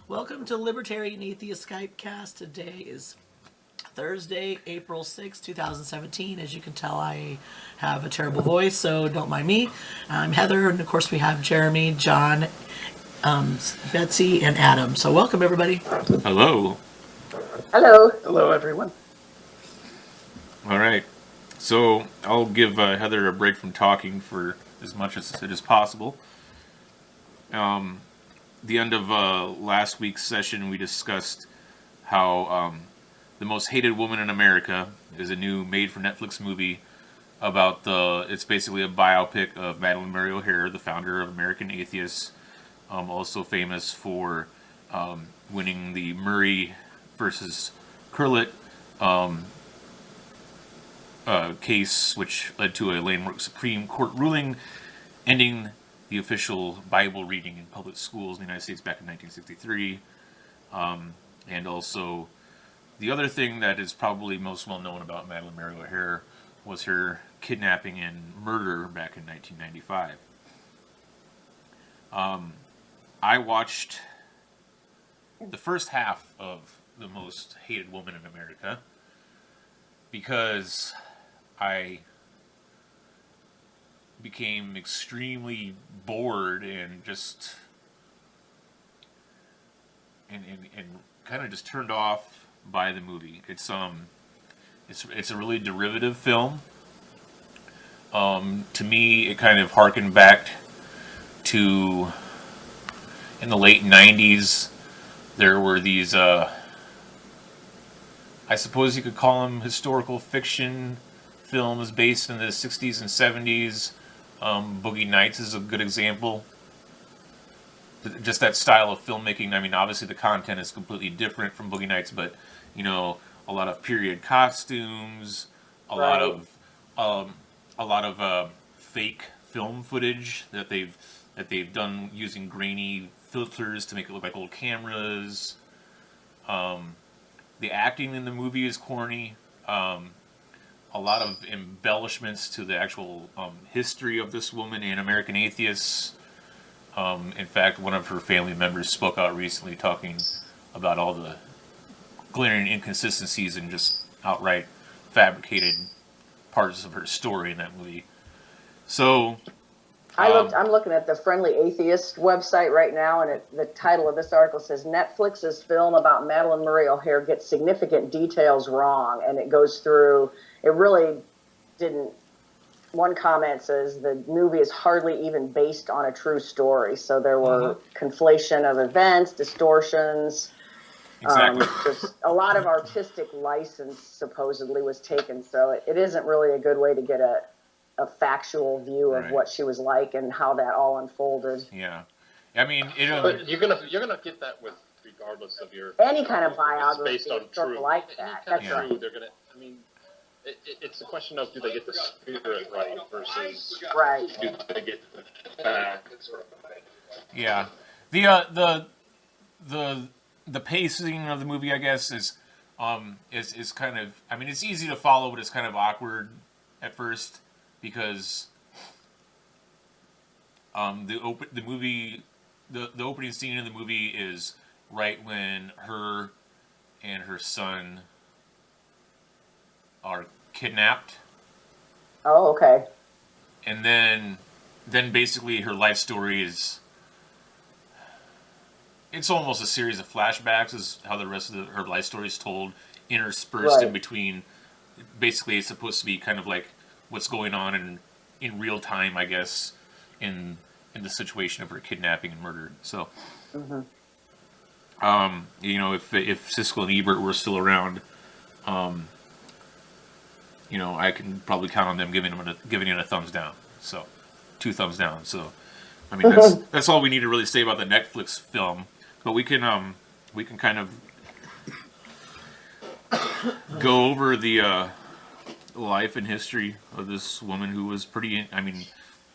Welcome to Libertarian Atheists Skypecast. Today is Thursday, April 6, 2017. As you can tell, I have a terrible voice, so don't mind me. I'm Heather, and of course we have Jeremy, John, Betsy, and Adam. So welcome, everybody. Hello. Hello. Hello, everyone. All right. So I'll give Heather a break from talking for as much as it is possible. The end of last week's session, we discussed how The Most Hated Woman in America is a new made-for-Netflix movie about it's basically a biopic of Madalyn Murray O'Hair, the founder of American Atheists, also famous for winning the Murray versus Curlett case, which led to a landmark Supreme Court ruling ending the official Bible reading in public schools in the United States back in 1963. And also, the other thing that is probably most well known about Madalyn Murray O'Hair was her kidnapping and murder back in 1995. I watched the first half of The Most Hated Woman in America because I became extremely bored and just and kind of just turned off by the movie. It's a really derivative film. To me, it kind of harkened back to in the late 90s. There were these I suppose you could call them historical fiction films based in the 60s and 70s. Boogie Nights is a good example. Just that style of filmmaking. I mean, obviously the content is completely different from Boogie Nights, but a lot of period costumes, a lot of fake film footage that they've done using grainy filters to make it look like old cameras. The acting in the movie is corny. A lot of embellishments to the actual history of this woman and American Atheists. In fact, one of her family members spoke out recently talking about all the glaring inconsistencies and just outright fabricated parts of her story in that movie. So, I'm looking at the Friendly Atheist website right now, and the title of this article says Netflix's film about Madalyn Murray O'Hair gets significant details wrong, and it goes through. It really didn't. One comment says the movie is hardly even based on a true story, so there were conflation of events, distortions. exactly. Just a lot of artistic license supposedly was taken, so it isn't really a good way to get a factual view of what she was like and how that all unfolded. Yeah, I mean, but you're gonna get that with regardless of your any kind of biography based on true like that. That's true. They're gonna. I mean, it's a question of do they get the spirit right versus do they get the facts right? Yeah, the pacing of the movie, I guess, is kind of. I mean, it's easy to follow, but it's kind of awkward at first because the opening scene in the movie is right when her and her son are kidnapped. Oh, okay. And then basically her life story is. It's almost a series of flashbacks, is how the rest of her life story is told, interspersed in between. Basically, it's supposed to be kind of like what's going on in real time, I guess, in the situation of her kidnapping and murder. So, if Siskel and Ebert were still around, I can probably count on them giving it a thumbs down. So, 2 thumbs down. So, I mean, that's all we need to really say about the Netflix film. But we can kind of go over the life and history of this woman who was pretty. I mean,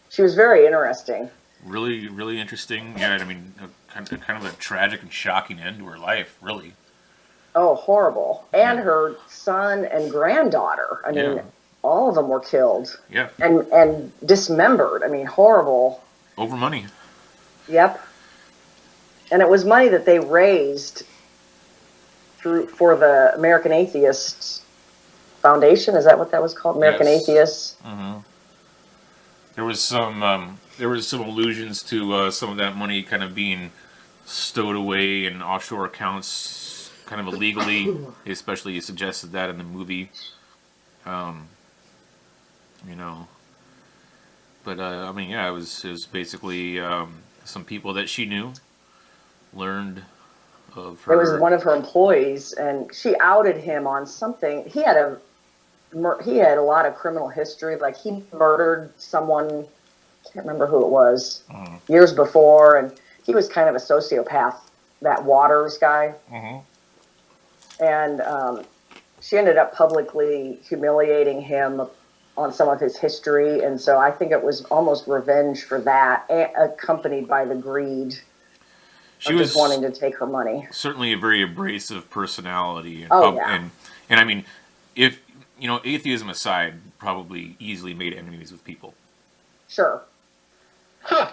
she was very interesting. Really, really interesting. Yeah, I mean, kind of a tragic and shocking end to her life. Really. Oh, horrible! And her son and granddaughter. I mean, all of them were killed. Yeah. And dismembered. I mean, horrible. Over money. Yep. And it was money that they raised for the American Atheists Foundation. Is that what that was called? American Yes. Atheists. Mm-hmm. There was some allusions to some of that money kind of being stowed away in offshore accounts, kind of illegally. Especially, you suggested that in the movie. You know, but I mean, yeah, it was basically some people that she knew learned of her. It was one of her employees, and she outed him on something. He had a lot of criminal history. Like, he murdered someone, can't remember who it was, years before, and he was kind of a sociopath, that Waters guy. And she ended up publicly humiliating him on some of his history, and so I think it was almost revenge for that, accompanied by the greed. She of was just wanting to take her money. Certainly a very abrasive personality. And, and I mean, if, you know, atheism aside, probably easily made enemies with people. Sure. Huh.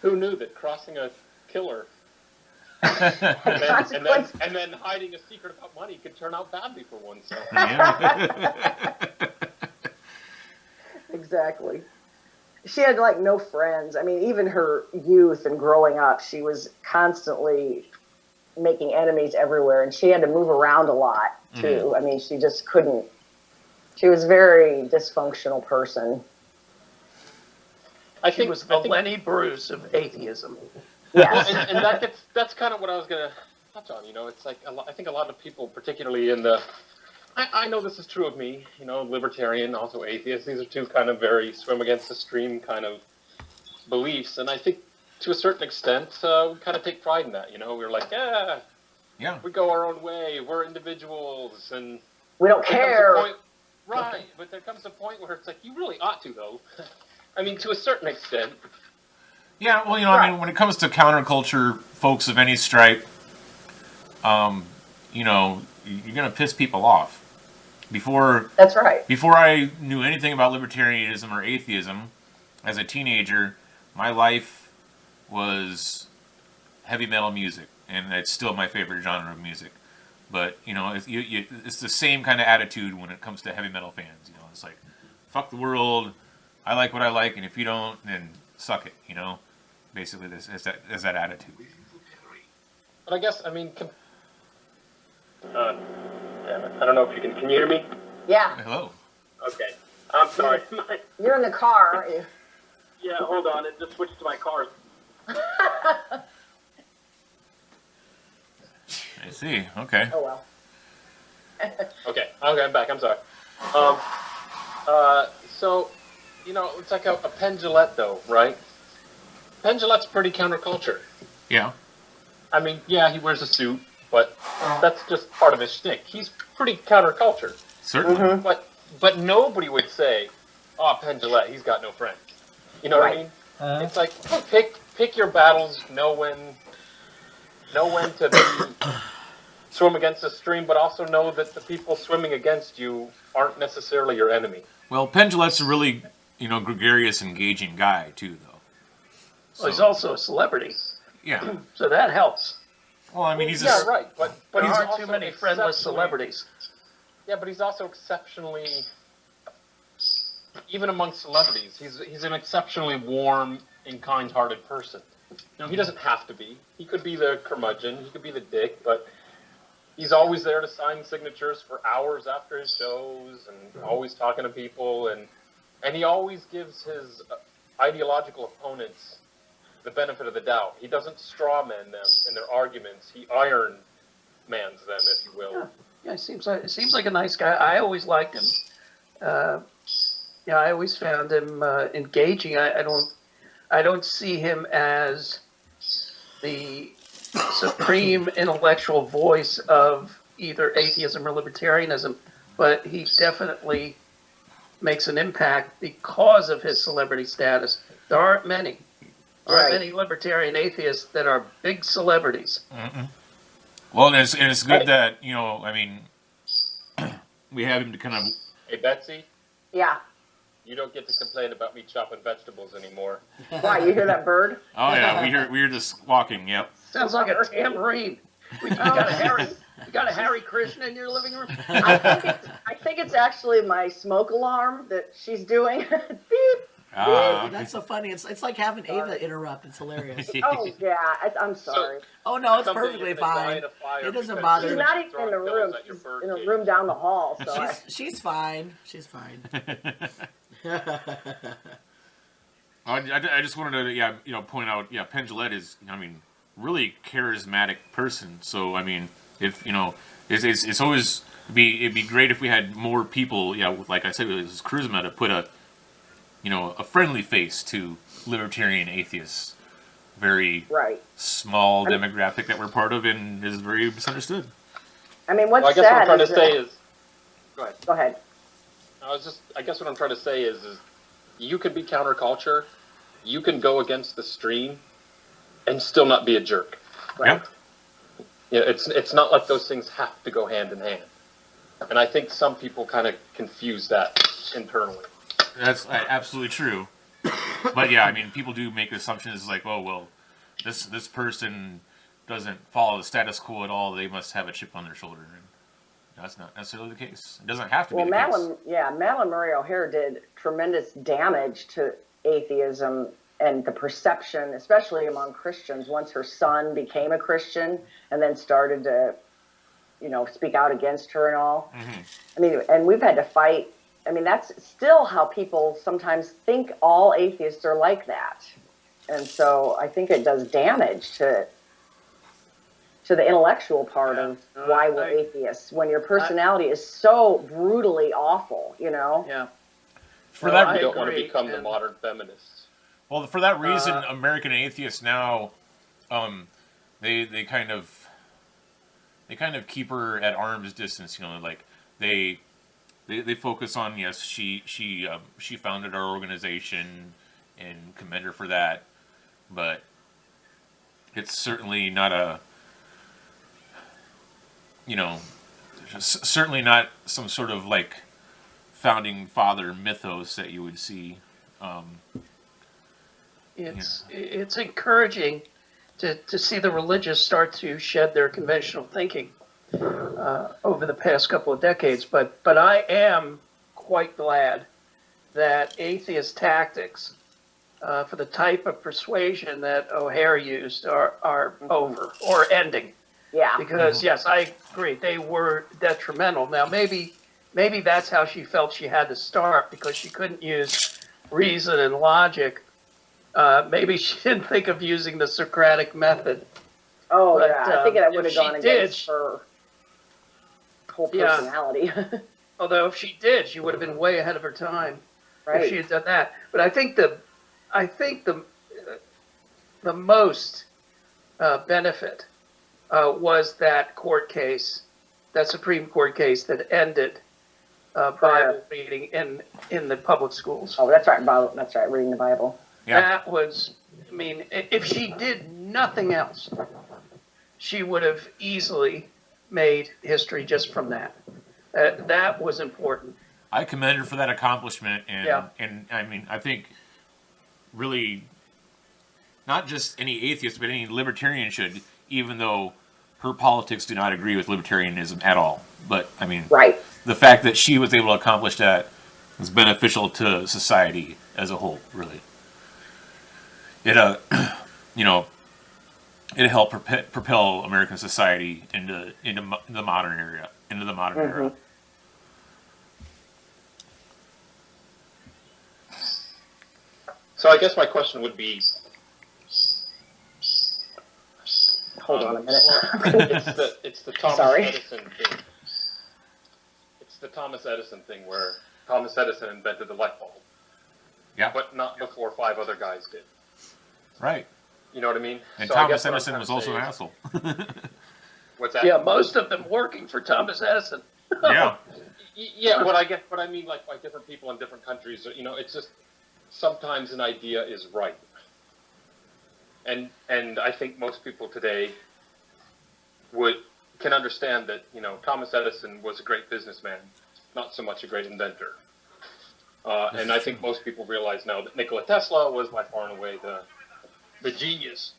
Who knew that crossing a killer and then hiding a secret about money could turn out badly for oneself? Yeah. Exactly. She had, like, no friends. I mean, even her youth and growing up, she was constantly making enemies everywhere, and she had to move around a lot, too. I mean, she just couldn't. She was a very dysfunctional person. She was the Lenny Bruce of atheism. Yes. Well, and that's kind of what I was going to touch on. You know, it's like I think a lot of people, particularly in the, I know this is true of me, you know, libertarian, also atheist. These are two kind of very swim against the stream kind of beliefs. And I think to a certain extent, we kind of take pride in that. You know, we're like, yeah, we go our own way. We're individuals. And we don't care. Right. But there comes a point where it's like, you really ought to, though. I mean, to a certain extent. Yeah, well, you know, I mean, when it comes to counterculture folks of any stripe, you know, you're going to piss people off. That's right. Before I knew anything about libertarianism or atheism, as a teenager, my life was heavy metal music, and it's still my favorite genre of music. But, you know, it's the same kind of attitude when it comes to heavy metal fans. You know, it's like, fuck the world, I like what I like, and if you don't, then suck it, you know? Basically, this is that attitude. But I guess, I mean, damn it. I don't know if you can you hear me? Yeah. Hello. Okay. I'm sorry. You're in the car, aren't you? Yeah, hold on. It just switched to my car. I see. Okay. Oh, well. Okay, I'm back. I'm sorry. So, you know, it's like a Penn Jillette, though, right? Penn Jillette's pretty counterculture. Yeah. I mean, yeah, he wears a suit, but that's just part of his shtick. He's pretty counterculture. Certainly. But nobody would say, "Oh, Penn Jillette, he's got no friends." You know what I mean? It's like, pick your battles. Know when to swim against the stream, but also know that the people swimming against you aren't necessarily your enemy. Well, Penn Jillette's a really, you know, gregarious, engaging guy too, though. So, Well, he's also a celebrity, yeah. so that helps. Well, I mean, he's Yeah, right. But There he's aren't also too many friendless exceptionally- celebrities. Yeah, but he's also exceptionally, even among celebrities, he's an exceptionally warm and kind-hearted person. You know, he doesn't have to be. He could be the curmudgeon, he could be the dick, but he's always there to sign signatures for hours after his shows, and always talking to people, and he always gives his ideological opponents the benefit of the doubt. He doesn't straw man them in their arguments. He iron mans them, if you will. Yeah, it seems like a nice guy. I always liked him. Yeah, I always found him engaging. I don't see him as the supreme intellectual voice of either atheism or libertarianism, but he definitely makes an impact because of his celebrity status. There aren't many. There aren't many libertarian atheists that are big celebrities. Mm-mm. Well, and it's good that, you know, I mean, we have him to kind of... Hey, Betsy? Yeah. You don't get to complain about me chopping vegetables anymore. Why, you hear that bird? Oh, yeah, we hear this squawking, yep. Sounds like a tambourine. You got a Harry Krishna in your living room? I think it's actually my smoke alarm that she's doing. Beep. Ah, okay. That's so funny. It's like having Ava interrupt. It's hilarious. Oh yeah, I'm sorry. Oh no, it's Someday perfectly you're gonna die fine. in a fire It doesn't because bother She's me. not even in the room. At your She's bird in a cage. room down the hall. So She's fine. She's fine. I just wanted to point out Penn Jillette is really charismatic person. So if it's always it'd be great if we had more people like I said with his charisma to put a friendly face to libertarian atheists. Very right. small demographic that we're part of and is very misunderstood. I mean, what's Well, I guess what I'm sad trying to is say is, go ahead. Go ahead. I guess what I'm trying to say is you can be counterculture, you can go against the stream, and still not be a jerk. Right. Yeah. It's not like those things have to go hand in hand. And I think some people kind of confuse that internally. That's absolutely true. But people do make assumptions like, oh well, this person doesn't follow the status quo at all. They must have a chip on their shoulder. And that's not necessarily the case. It doesn't have to be the case. Madeline Murray O'Hare did tremendous damage to atheism and the perception, especially among Christians, once her son became a Christian and then started to, speak out against her and all. Mm-hmm. And we've had to fight. That's still how people sometimes think all atheists are like that. And so I think it does damage to the intellectual part of why we're atheists when your personality is so brutally awful, Yeah. For that, I I don't want to agree, become the and- modern feminists. well, for that reason, American atheists now, they kind of keep her at arm's distance. Like they focus on she founded our organization and commend her for that, but it's certainly not certainly not some sort of like founding father mythos that you would see. It's encouraging to see the religious start to shed their conventional thinking over the past couple of decades. But I am quite glad that atheist tactics for the type of persuasion that O'Hare used are over or ending. Yeah. Because yes, I agree, they were detrimental. Now maybe that's how she felt she had to start, because she couldn't use reason and logic. Maybe she didn't think of using the Socratic method. Oh, But, yeah. I think that would have if she gone did, against her whole Yeah. personality. Although if she did, she would have been way ahead of her time if she Right. had done that. But I think the most benefit was that court case, that Supreme Court case that ended Bible reading in the public schools. Oh, that's right. That's right. Reading the Bible. Yeah. That was, if she did nothing else, she would have easily made history just from that. That was important. I commend her for that accomplishment, and Yeah. I think really not just any atheist, but any libertarian should, even though her politics do not agree with libertarianism at all. But Right. the fact that she was able to accomplish that is beneficial to society as a whole. Really, it it helped propel American society into the modern era. So I guess my question would be, Hold on a minute. it's the Thomas Sorry. Edison thing. It's the Thomas Edison thing where Thomas Edison invented the light bulb, Yeah, but not before 5 other guys did. right. You know what I mean? And So I Thomas guess what I'm Edison trying was to also say an is- asshole. What's that? Yeah, most of them working for Thomas Edison. Yeah. Yeah, what I mean, like by different people in different countries, it's just sometimes an idea is right. And I think most people today can understand that, Thomas Edison was a great businessman, not so much a great inventor. And I think most people realize now that Nikola Tesla was by far and away the genius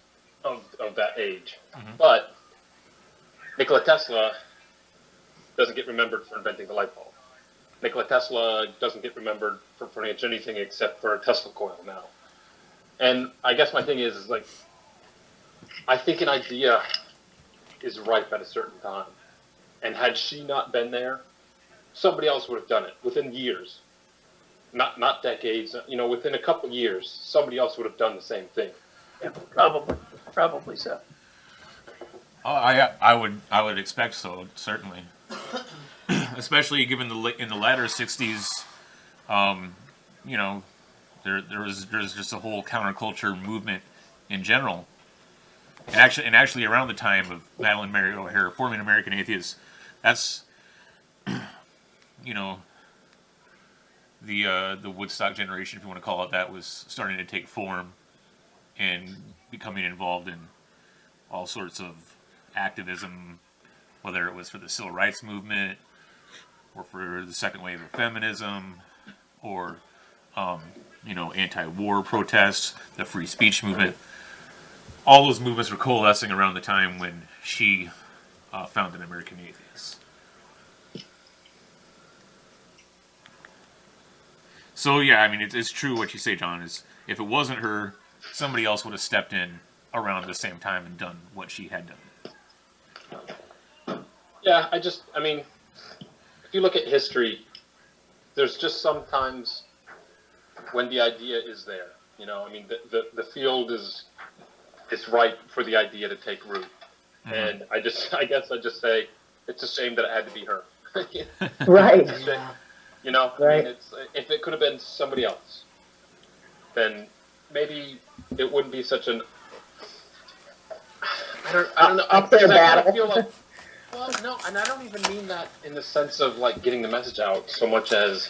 of that age. But Nikola Tesla doesn't get remembered for inventing the light bulb. Nikola Tesla doesn't get remembered for pretty much anything except for a Tesla coil now. And I guess my thing is like, I think an idea is ripe at a certain time. And had she not been there, somebody else would have done it within years. Not decades, within a couple years, somebody else would have done the same thing. Yeah, probably so. Oh, I would expect so, certainly. Especially given in the latter '60s, there's just a whole counterculture movement in general, and actually around the time of Madalyn Mary O'Hare forming American Atheists, that's the Woodstock generation, if you want to call it that, was starting to take form and becoming involved in all sorts of activism, whether it was for the civil rights movement or for the second wave of feminism or anti-war protests, the free speech movement. All those movements were coalescing around the time when she founded American Atheists. So yeah, I mean, it's true what you say, John. Is if it wasn't her, somebody else would have stepped in around the same time and done what she had done. Yeah, if you look at history, there's just sometimes when the idea is there. The field is ripe for the idea to take root. Mm-hmm. And I guess I just say it's a shame that it had to be her. Right. Right. If it could have been somebody else, then maybe it wouldn't be such an I don't know. Up there battle. I feel like, well, no, and I don't even mean that in the sense of like getting the message out so much as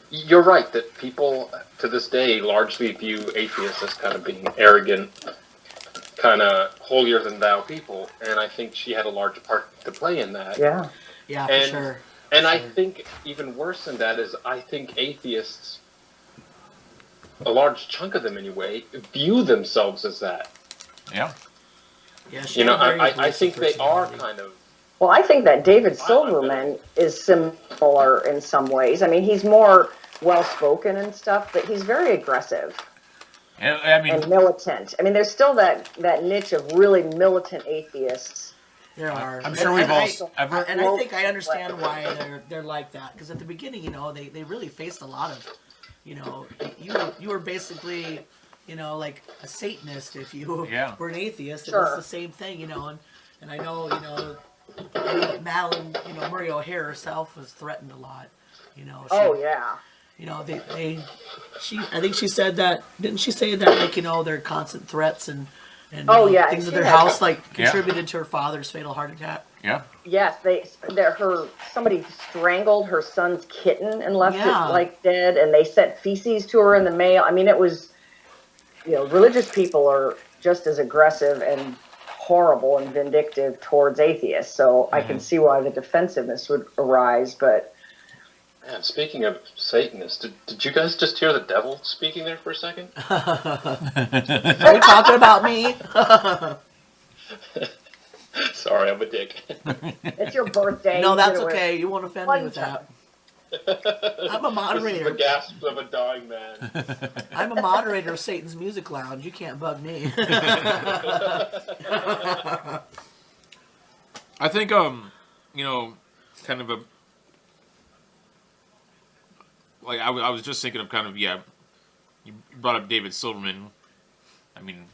you're right that people to this day largely view atheists as kind of being arrogant, kind of holier than thou people, and I think she had a large part to play in that. Yeah. Yeah, for sure. And I think even worse than that is I think atheists, a large chunk of them anyway, view themselves as that. Yeah. Yeah, I think they are kind of. Well, I think that David Silverman is similar in some ways. I mean, he's more well-spoken and stuff, but he's very aggressive and militant. I mean, there's still that niche of really militant atheists. There are. I'm sure we've all. And I think I understand why they're like that, because at the beginning, they really faced a lot of, you were basically, like a Satanist if you were an atheist. It was the same thing, and I know, Madalyn, Murray O'Hare herself was threatened a lot, I think she said that, didn't she say that, like, their constant threats and things at their house, like, contributed to her father's fatal heart attack? Yeah. Yes, somebody strangled her son's kitten and left it, like, dead, and they sent feces to her in the mail. I mean, it was, religious people are just as aggressive and horrible and vindictive towards atheists, so I can see why the defensiveness would arise, but... Man, speaking of Satanists, did you guys just hear the devil speaking there for a second? Are you talking about me? Sorry, I'm a dick. It's your birthday. No, that's okay. You won't offend me with that. I'm a moderator. This is the gasps of a dying man. I'm a moderator of Satan's Music Lounge. You can't bug me. I think, kind of a... Like, I was just thinking of kind of, you brought up David Silverman. I mean,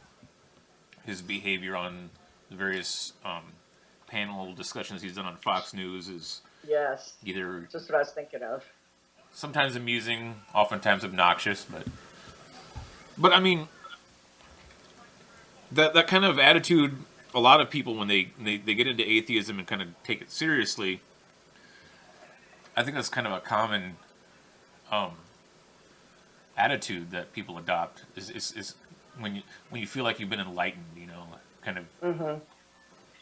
his behavior on the various panel discussions he's done on Fox News is either... just what I was thinking of. Sometimes amusing, oftentimes obnoxious, but I mean, that kind of attitude, a lot of people, when they get into atheism and kind of take it seriously, I think that's kind of a common... attitude that people adopt is when you feel like you've been enlightened, kind of. Mm-hmm.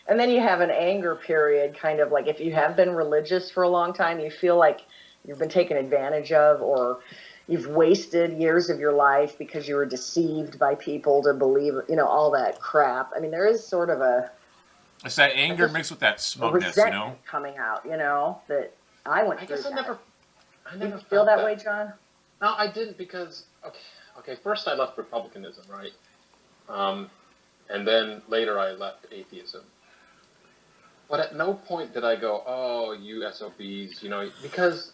And then you have an anger period, kind of like if you have been religious for a long time, you feel like you've been taken advantage of, or you've wasted years of your life because you were deceived by people to believe, all that crap. I mean, there is sort of It's that anger mixed with that a smugness, resentment coming out, that I went I through. guess I never Did you feel felt that way, John? No, I didn't because okay. First, I left republicanism, right? And then later, I left atheism. But at no point did I go, "Oh, you SOBs," because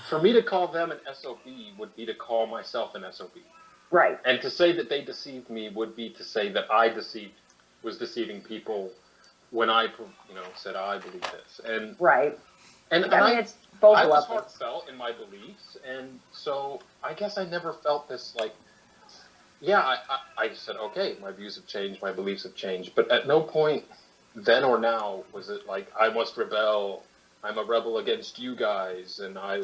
for me to call them an SOB would be to call myself an SOB, Right. and to say that they deceived me would be to say that I was deceiving people when I, said I believe this, and Right. and I mean, it's both I was levels. heartfelt in my beliefs, and so I guess I never felt this like, yeah, I said, okay, my views have changed, my beliefs have changed, but at no point then or now was it like, I must rebel, I'm a rebel against you guys, and I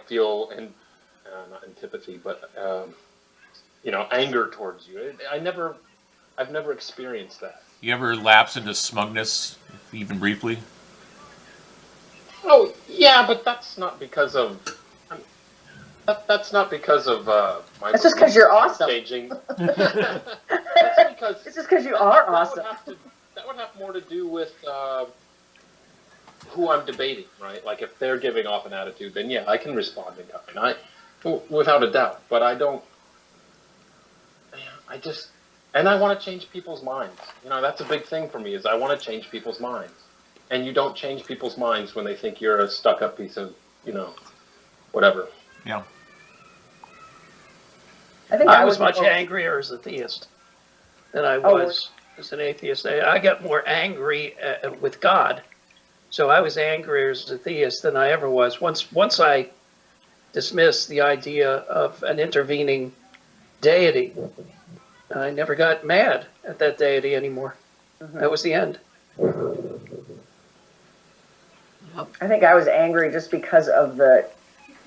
feel, not antipathy, but, anger towards you. I've never experienced that. You ever lapse into smugness, even briefly? Oh, yeah, but that's not because of. That's not because of my. It's just because you're awesome. Changing. That's because. It's just because you are awesome. That would have more to do with who I'm debating, right? Like if they're giving off an attitude, then yeah, I can respond in kind, without a doubt. But I don't. And I want to change people's minds. That's a big thing for me. Is I want to change people's minds. And you don't change people's minds when they think you're a stuck-up piece of, whatever. Yeah. I think I was much angrier as a theist than I was as an atheist. I got more angry with God. So I was angrier as a theist than I ever was. Once I dismissed the idea of an intervening deity, I never got mad at that deity anymore. Mm-hmm. That was the end. I think I was angry just because of that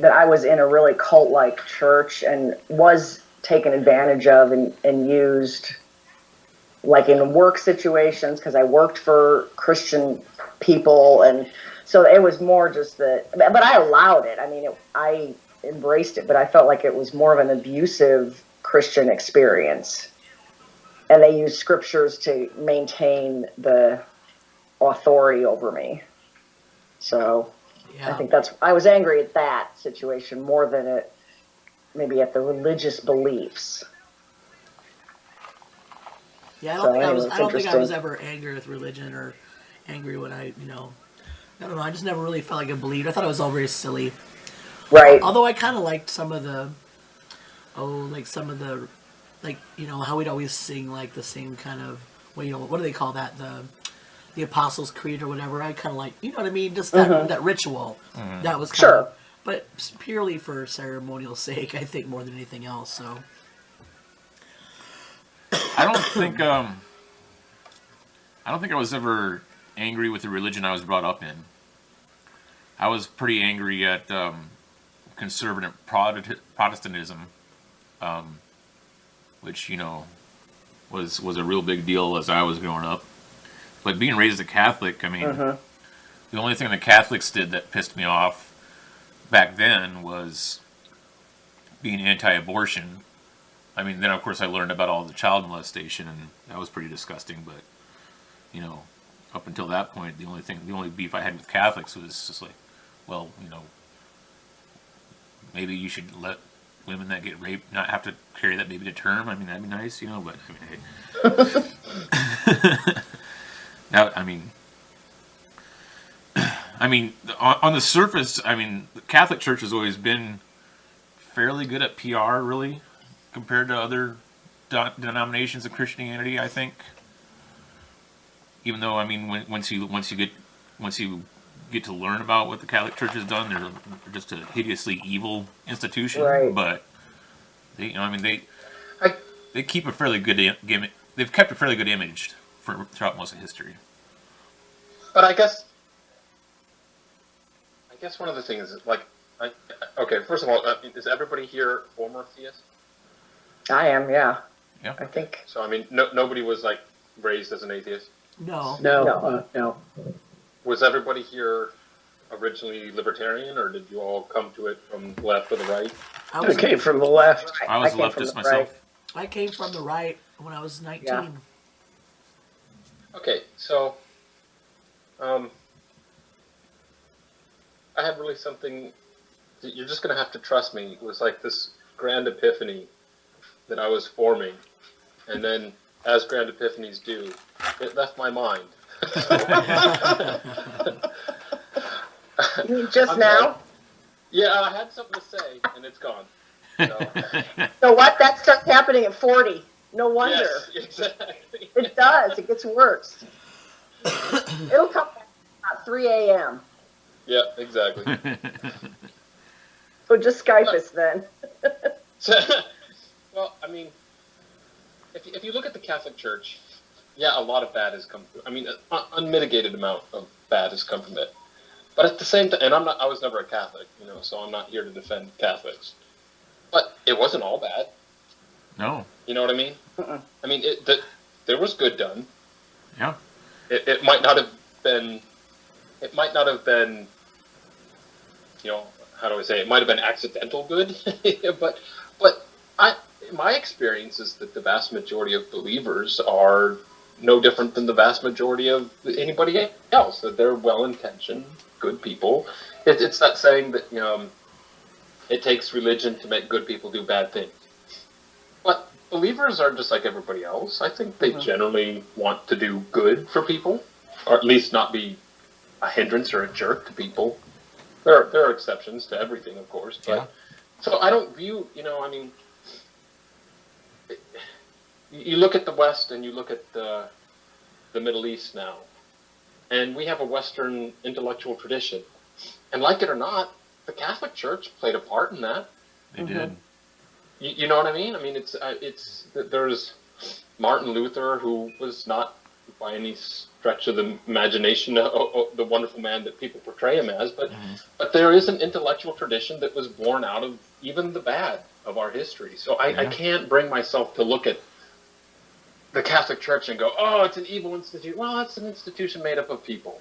I was in a really cult-like church and was taken advantage of and used, like in work situations, because I worked for Christian people, and so it was more just that. But I allowed it. I mean, I embraced it, but I felt like it was more of an abusive Christian experience, and they used scriptures to maintain the authority over me. So yeah. I think I was angry at that situation more than maybe at the religious beliefs. Yeah, I don't think I was ever angry with religion or angry when I don't know, I just never really felt like I believed. I thought it was all very silly. Right. Although I kind of liked some of the, how we'd always sing like the same kind of, what do they call that? The Apostles' Creed or whatever. I kind of like, you know what I mean? Just that ritual. Mm-hmm. That was kind of, but purely for ceremonial sake, I think, more than anything else. So I don't think I was ever angry with the religion I was brought up in. I was pretty angry at conservative Protestantism, which was a real big deal as I was growing up. But being raised a Catholic, I mean, the only thing the Catholics did that pissed me off back then was being anti-abortion. I mean, then of course I learned about all the child molestation, and that was pretty disgusting. But up until that point, the only beef I had with Catholics was just like, well, maybe you should let women that get raped not have to carry that baby to term. I mean, that'd be nice, but hey. Now, I mean, on the surface, I mean, the Catholic Church has always been fairly good at PR, really, compared to other denominations of Christianity, I think. Even though, I mean, once you get to learn about what the Catholic Church has done, they're just a hideously evil institution. Right. But they keep a fairly good image. They've kept a fairly good image throughout most of history. But I guess one of the things is okay. First of all, is everybody here former theist? I am, yeah. Yeah. I think so. I mean, nobody was raised as an atheist. No. No. Was everybody here originally libertarian, or did you all come to it from the left or the right? I came from the left. I was a came from leftist the myself. I came from the right when I was 19. Yeah. Okay, so I had really something that you're just going to have to trust me. It was like this grand epiphany that I was forming, and then, as grand epiphanies do, it left my mind. You mean just I'm now? sorry. Yeah, I had something to say, and it's gone. So, So what? That starts happening at 40. No wonder. yes, exactly. It does. It gets worse. It'll come back at 3 a.m. Yeah, exactly. So just Skype us then. Well, I mean, if you look at the Catholic Church, yeah, a lot of bad has come through. I mean, an unmitigated amount of bad has come from it. But at the same time, and I was never a Catholic, so I'm not here to defend Catholics. But it wasn't all bad. No. You know what I mean? Uh-uh. I mean, there was good done. Yeah. It might not have been. It might not have been. How do I say? It might have been accidental good, but my experience is that the vast majority of believers are no different than the vast majority of anybody else. That they're well-intentioned, good people. It's not saying that it takes religion to make good people do bad things. But believers are just like everybody else. I think they generally want to do good for people, or at least not be a hindrance or a jerk to people. There are exceptions to everything, of course. But Yeah. So I don't view, you look at the West and you look at the Middle East now, and we have a Western intellectual tradition. And like it or not, the Catholic Church played a part in that. They did. You know what I mean? I mean, there's Martin Luther, who was not by any stretch of the imagination the wonderful man that people portray him as, but there is an intellectual tradition that was born out of even the bad of our history. So I can't bring myself to look at the Catholic Church and go, oh, it's an evil institution. Well, it's an institution made up of people,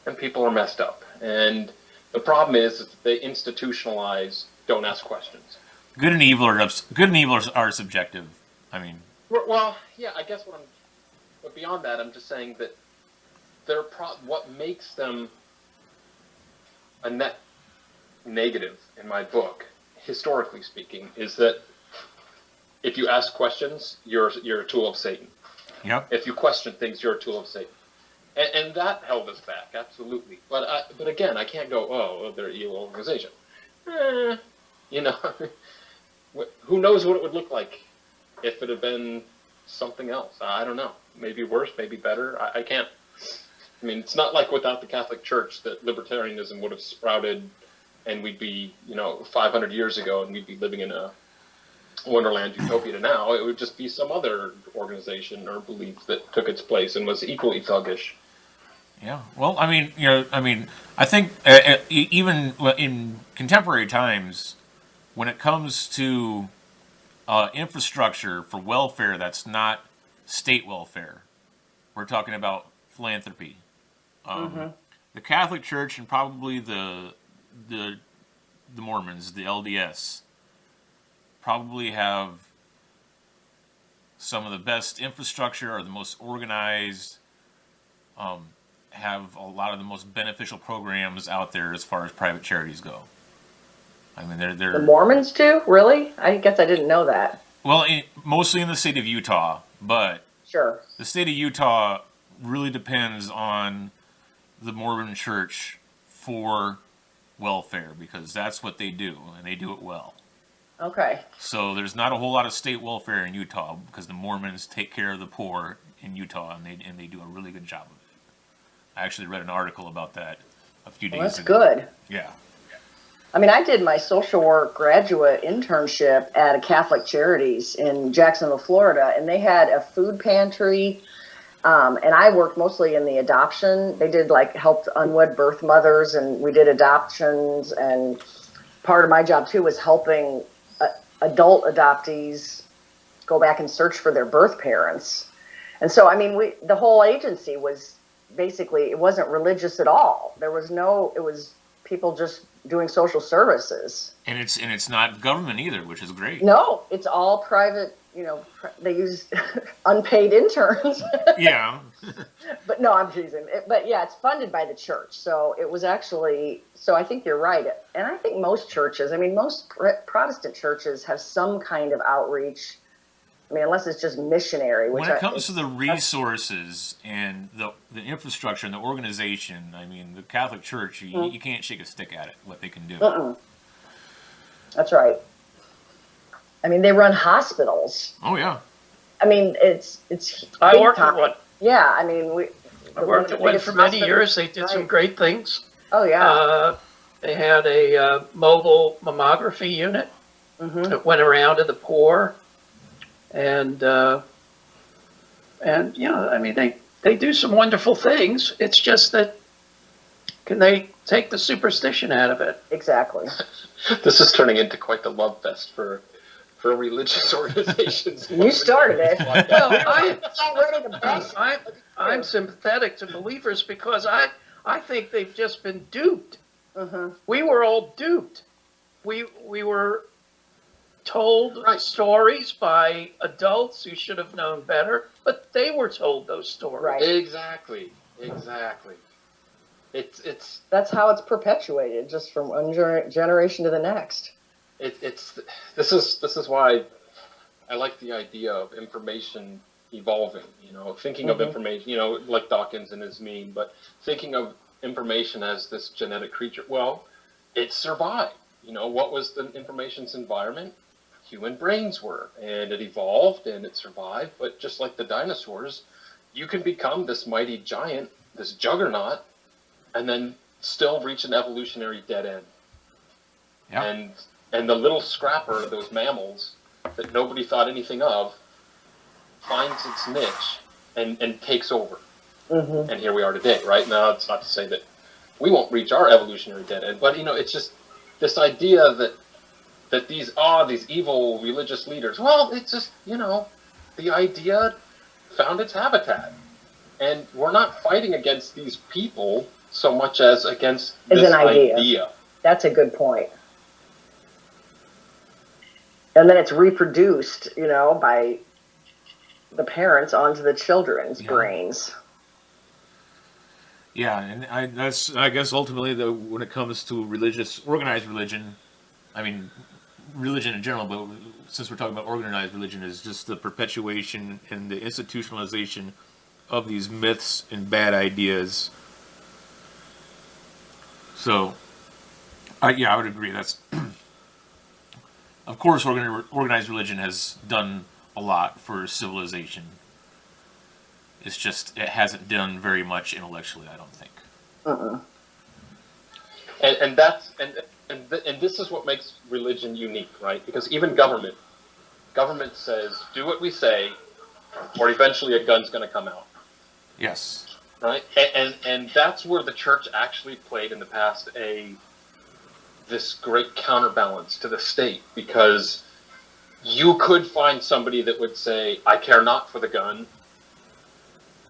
and people are messed up. And the problem is that they institutionalize, don't ask questions. Good and evil are subjective. I mean, Well, yeah, I guess but beyond that, I'm just saying that what makes them a net negative in my book, historically speaking, is that if you ask questions, you're a tool of Satan. yep. If you question things, you're a tool of Satan. And that held us back, absolutely. But again, I can't go, oh, they're an evil organization. Who knows what it would look like if it had been something else. I don't know. Maybe worse, maybe better. I can't. I mean, it's not like without the Catholic Church that libertarianism would have sprouted and we'd be, 500 years ago and we'd be living in a Wonderland utopia to now. It would just be some other organization or belief that took its place and was equally thuggish. Yeah. Well, I mean, I think even in contemporary times, when it comes to infrastructure for welfare that's not state welfare, we're talking about philanthropy. The Catholic Church and probably the Mormons, the LDS, probably have some of the best infrastructure, or the most organized, have a lot of the most beneficial programs out there as far as private charities go. I mean, they're The Mormons too? Really? I guess I didn't know that. well, mostly in the state of Utah, but Sure. the state of Utah really depends on the Mormon Church for welfare, because that's what they do, and they do it well. Okay. So there's not a whole lot of state welfare in Utah because the Mormons take care of the poor in Utah, and they do a really good job of it. I actually read an article about that a few days Well, that's ago. good. Yeah. I mean, I did my social work graduate internship at a Catholic Charities in Jacksonville, Florida, and they had a food pantry. And I worked mostly in the adoption. They did helped unwed birth mothers, and we did adoptions. And part of my job too was helping adult adoptees go back and search for their birth parents. And so, I mean, the whole agency was basically, it wasn't religious at all. It was people just doing social services. And it's not government either, which is great. No, it's all private. They use unpaid interns. Yeah. But no, I'm teasing. But yeah, it's funded by the church. So it was actually, so I think you're right. And I think most churches, most Protestant churches have some kind of outreach. Unless it's just missionary. When it comes to the resources and the infrastructure and the organization, the Catholic Church, you can't shake a stick at it, what they can do. That's right. They run hospitals. Oh, yeah. It's. I worked at one. Yeah, I worked at one for many years. They did some great things. Oh, yeah. They had a mobile mammography unit that went around to the poor. And they do some wonderful things. It's just that, can they take the superstition out of it? Exactly. This is turning into quite the love fest for religious organizations. You started it. Well, I'm sympathetic to believers because I think they've just been duped. We were all duped. We were told stories by adults who should have known better, but they were told those stories. Right. Exactly. It's that's how it's perpetuated, just from one generation to the next. This is why I like the idea of information evolving. Thinking of information, like Dawkins and his meme, but thinking of information as this genetic creature. Well, it survived. What was the information's environment? Human brains were, and it evolved and it survived. But just like the dinosaurs, you can become this mighty giant, this juggernaut, and then still reach an evolutionary dead end. Yeah. And the little scrapper, those mammals that nobody thought anything of, finds its niche and takes over. And here we are today, right? Now, it's not to say that we won't reach our evolutionary dead end, but it's just this idea that these evil religious leaders, well, it's just, the idea found its habitat. And we're not fighting against these people so much as against this idea. That's a good point. And then it's reproduced, by the parents onto the children's brains. Yeah, and I guess ultimately, when it comes to organized religion, religion in general, but since we're talking about organized religion, is just the perpetuation and the institutionalization of these myths and bad ideas. So, I would agree. That's, of course, organized religion has done a lot for civilization. It's just it hasn't done very much intellectually, I don't think. And that's and this is what makes religion unique, right? Because even government says, do what we say, or eventually a gun's going to come out. Yes. Right? And that's where the church actually played in the past this great counterbalance to the state, because you could find somebody that would say, I care not for the gun,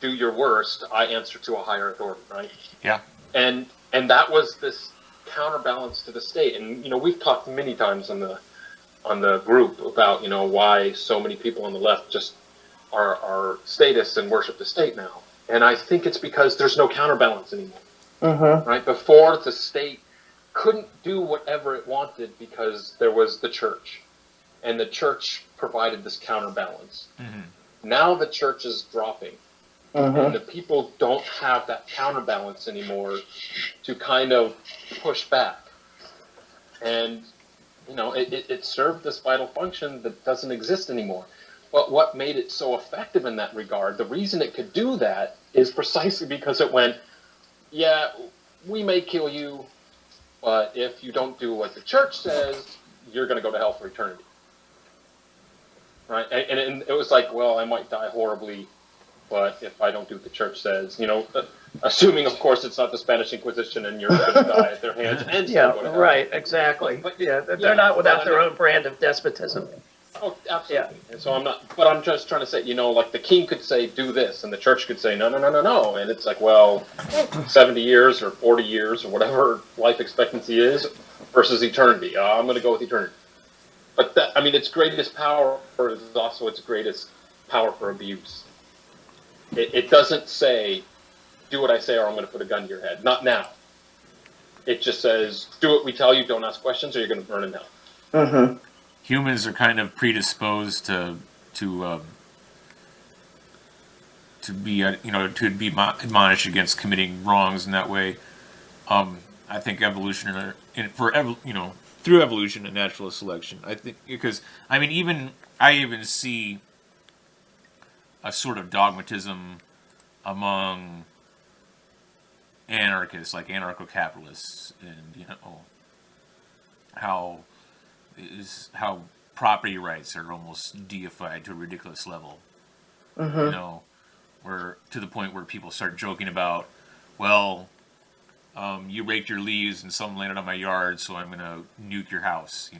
do your worst, I answer to a higher authority, right? Yeah. And that was this counterbalance to the state. And we've talked many times on the group about why so many people on the left just are statists and worship the state now. And I think it's because there's no counterbalance anymore. Right? Before, the state couldn't do whatever it wanted because there was the church, and the church provided this counterbalance. Now the church is dropping. And the people don't have that counterbalance anymore to kind of push back. And, it served this vital function that doesn't exist anymore. But what made it so effective in that regard, the reason it could do that is precisely because it went, yeah, we may kill you, but if you don't do what the church says, you're going to go to hell for eternity. Right? And it was like, well, I might die horribly, but if I don't do what the church says, assuming, of course, it's not the Spanish Inquisition and you're going to die at their hands and still go to hell. Right, exactly. They're not without their own brand of despotism. Oh, absolutely. And so I'm just trying to say, like the king could say, do this, and the church could say, no, no, no, no, no. And it's like, well, 70 years or 40 years or whatever life expectancy is versus eternity. I'm going to go with eternity. But its greatest power is also its greatest power for abuse. It doesn't say, do what I say or I'm going to put a gun to your head. Not now. It just says, do what we tell you, don't ask questions, or you're going to burn in hell. Mm-hmm. Humans are kind of predisposed to be admonished against committing wrongs in that way. I think through evolution and natural selection. I think because I even see a sort of dogmatism among anarchists, like anarcho-capitalists, and how property rights are almost deified to a ridiculous level. Mm-hmm. Where to the point where people start joking about, well, you raked your leaves and some landed on my yard, so I'm going to nuke your house.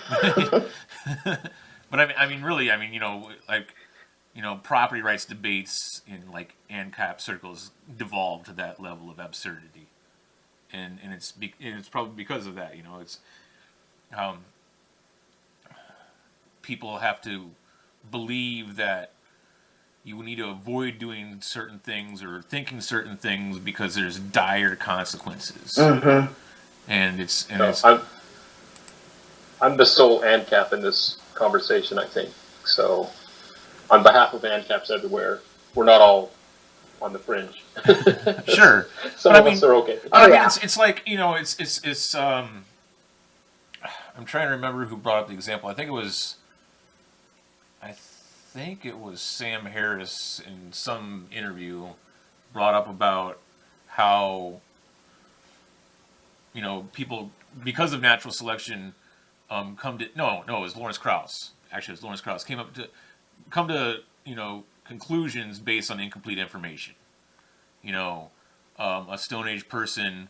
But really, property rights debates in like ANCAP circles devolved to that level of absurdity, and it's probably because of that. It's people have to believe that you need to avoid doing certain things or thinking certain things because there's dire consequences. Mm-hmm. I'm the sole ANCAP in this conversation, I think. So, on behalf of ANCAPs everywhere, we're not all on the fringe. Sure, Some of us are okay. It's like it's. I'm trying to remember who brought up the example. I think it was Sam Harris in some interview brought up about how people, because of natural selection, it was Lawrence Krauss. Actually, it was Lawrence Krauss come to conclusions based on incomplete information. A Stone Age person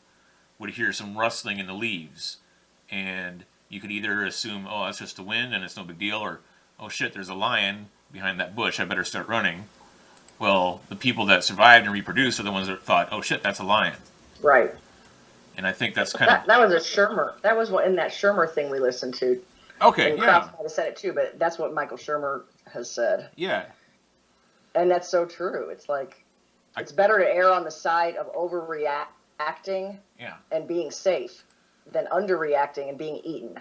would hear some rustling in the leaves, and you could either assume, oh, that's just the wind and it's no big deal, or oh shit, there's a lion behind that bush, I better start running. Well, the people that survived and reproduced are the ones that thought, oh shit, that's a lion. Right. And I think that's that was a Shermer. That was what in that Shermer thing we listened to. Okay, and yeah. Krauss might have said it too, but that's what Michael Shermer has said. Yeah. And that's so true. It's like, it's better to err on the side of overreacting and being safe than underreacting and being eaten.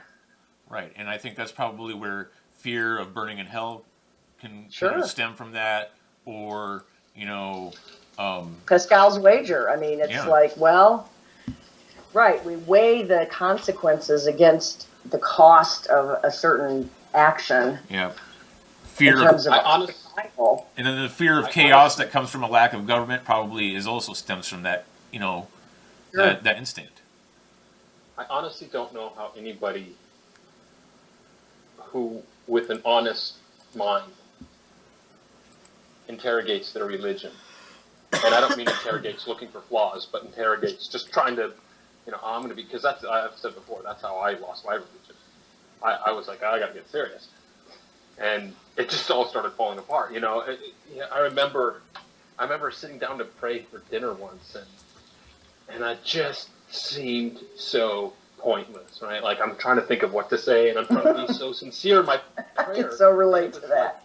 Right, and I think that's probably where fear of burning in hell can stem from that, or Pascal's wager. It's like, well, right, we weigh the consequences against the cost of a certain action. Yeah. Fear in terms of survival. And then the fear of chaos that comes from a lack of government probably also stems from that, that instinct. I honestly don't know how anybody who, with an honest mind, interrogates their religion. And I don't mean interrogates looking for flaws, but interrogates just trying to, I'm going to be, because I've said before, that's how I lost my religion. I was like, I got to get serious. And it just all started falling apart. I remember sitting down to pray for dinner once, and I just seemed so pointless, right? Like, I'm trying to think of what to say, and I'm trying to be so sincere in my prayer. I can so relate to that.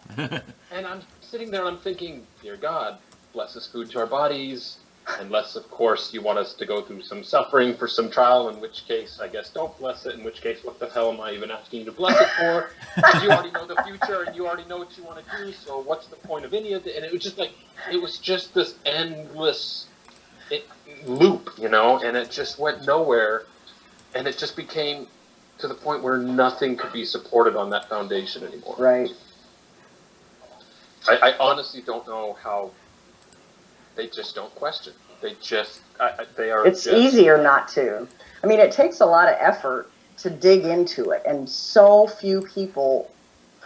And I'm sitting there and I'm thinking, dear God, bless this food to our bodies, unless, of course, you want us to go through some suffering for some trial, in which case, I guess, don't bless it, in which case, what the hell am I even asking you to bless it for? Because you already know the future, and you already know what you want to do, so what's the point of any of it? And it was just this endless loop, and it just went nowhere. And it just became to the point where nothing could be supported on that foundation anymore. Right. I honestly don't know how they just don't question. They are. It's easier not to. It takes a lot of effort to dig into it, and so few people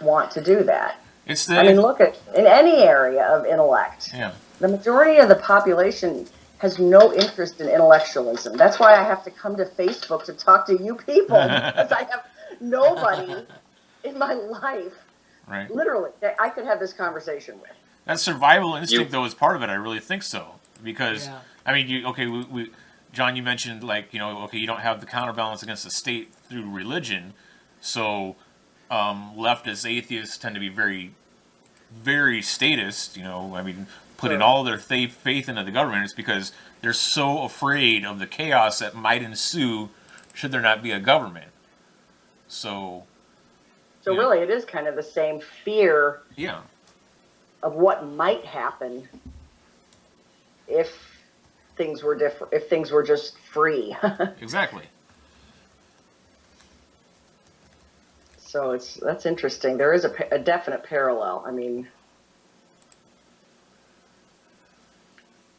want to do that. Look at in any area of intellect. Yeah. The majority of the population has no interest in intellectualism. That's why I have to come to Facebook to talk to you people, because I have nobody in my life, Right. literally, that I could have this conversation with. That survival instinct, though, is part of it. I really think so. Because, Yeah. I mean, John, you mentioned, like, you don't have the counterbalance against the state through religion. So, leftist atheists tend to be very, very statist, I mean, putting Sure. all their faith into the government. It's because they're so afraid of the chaos that might ensue should there not be a government. So yeah. Really, it is kind of the same fear Yeah. of what might happen if things were different, if things were just free. Exactly. So that's interesting. There is a definite parallel. I mean,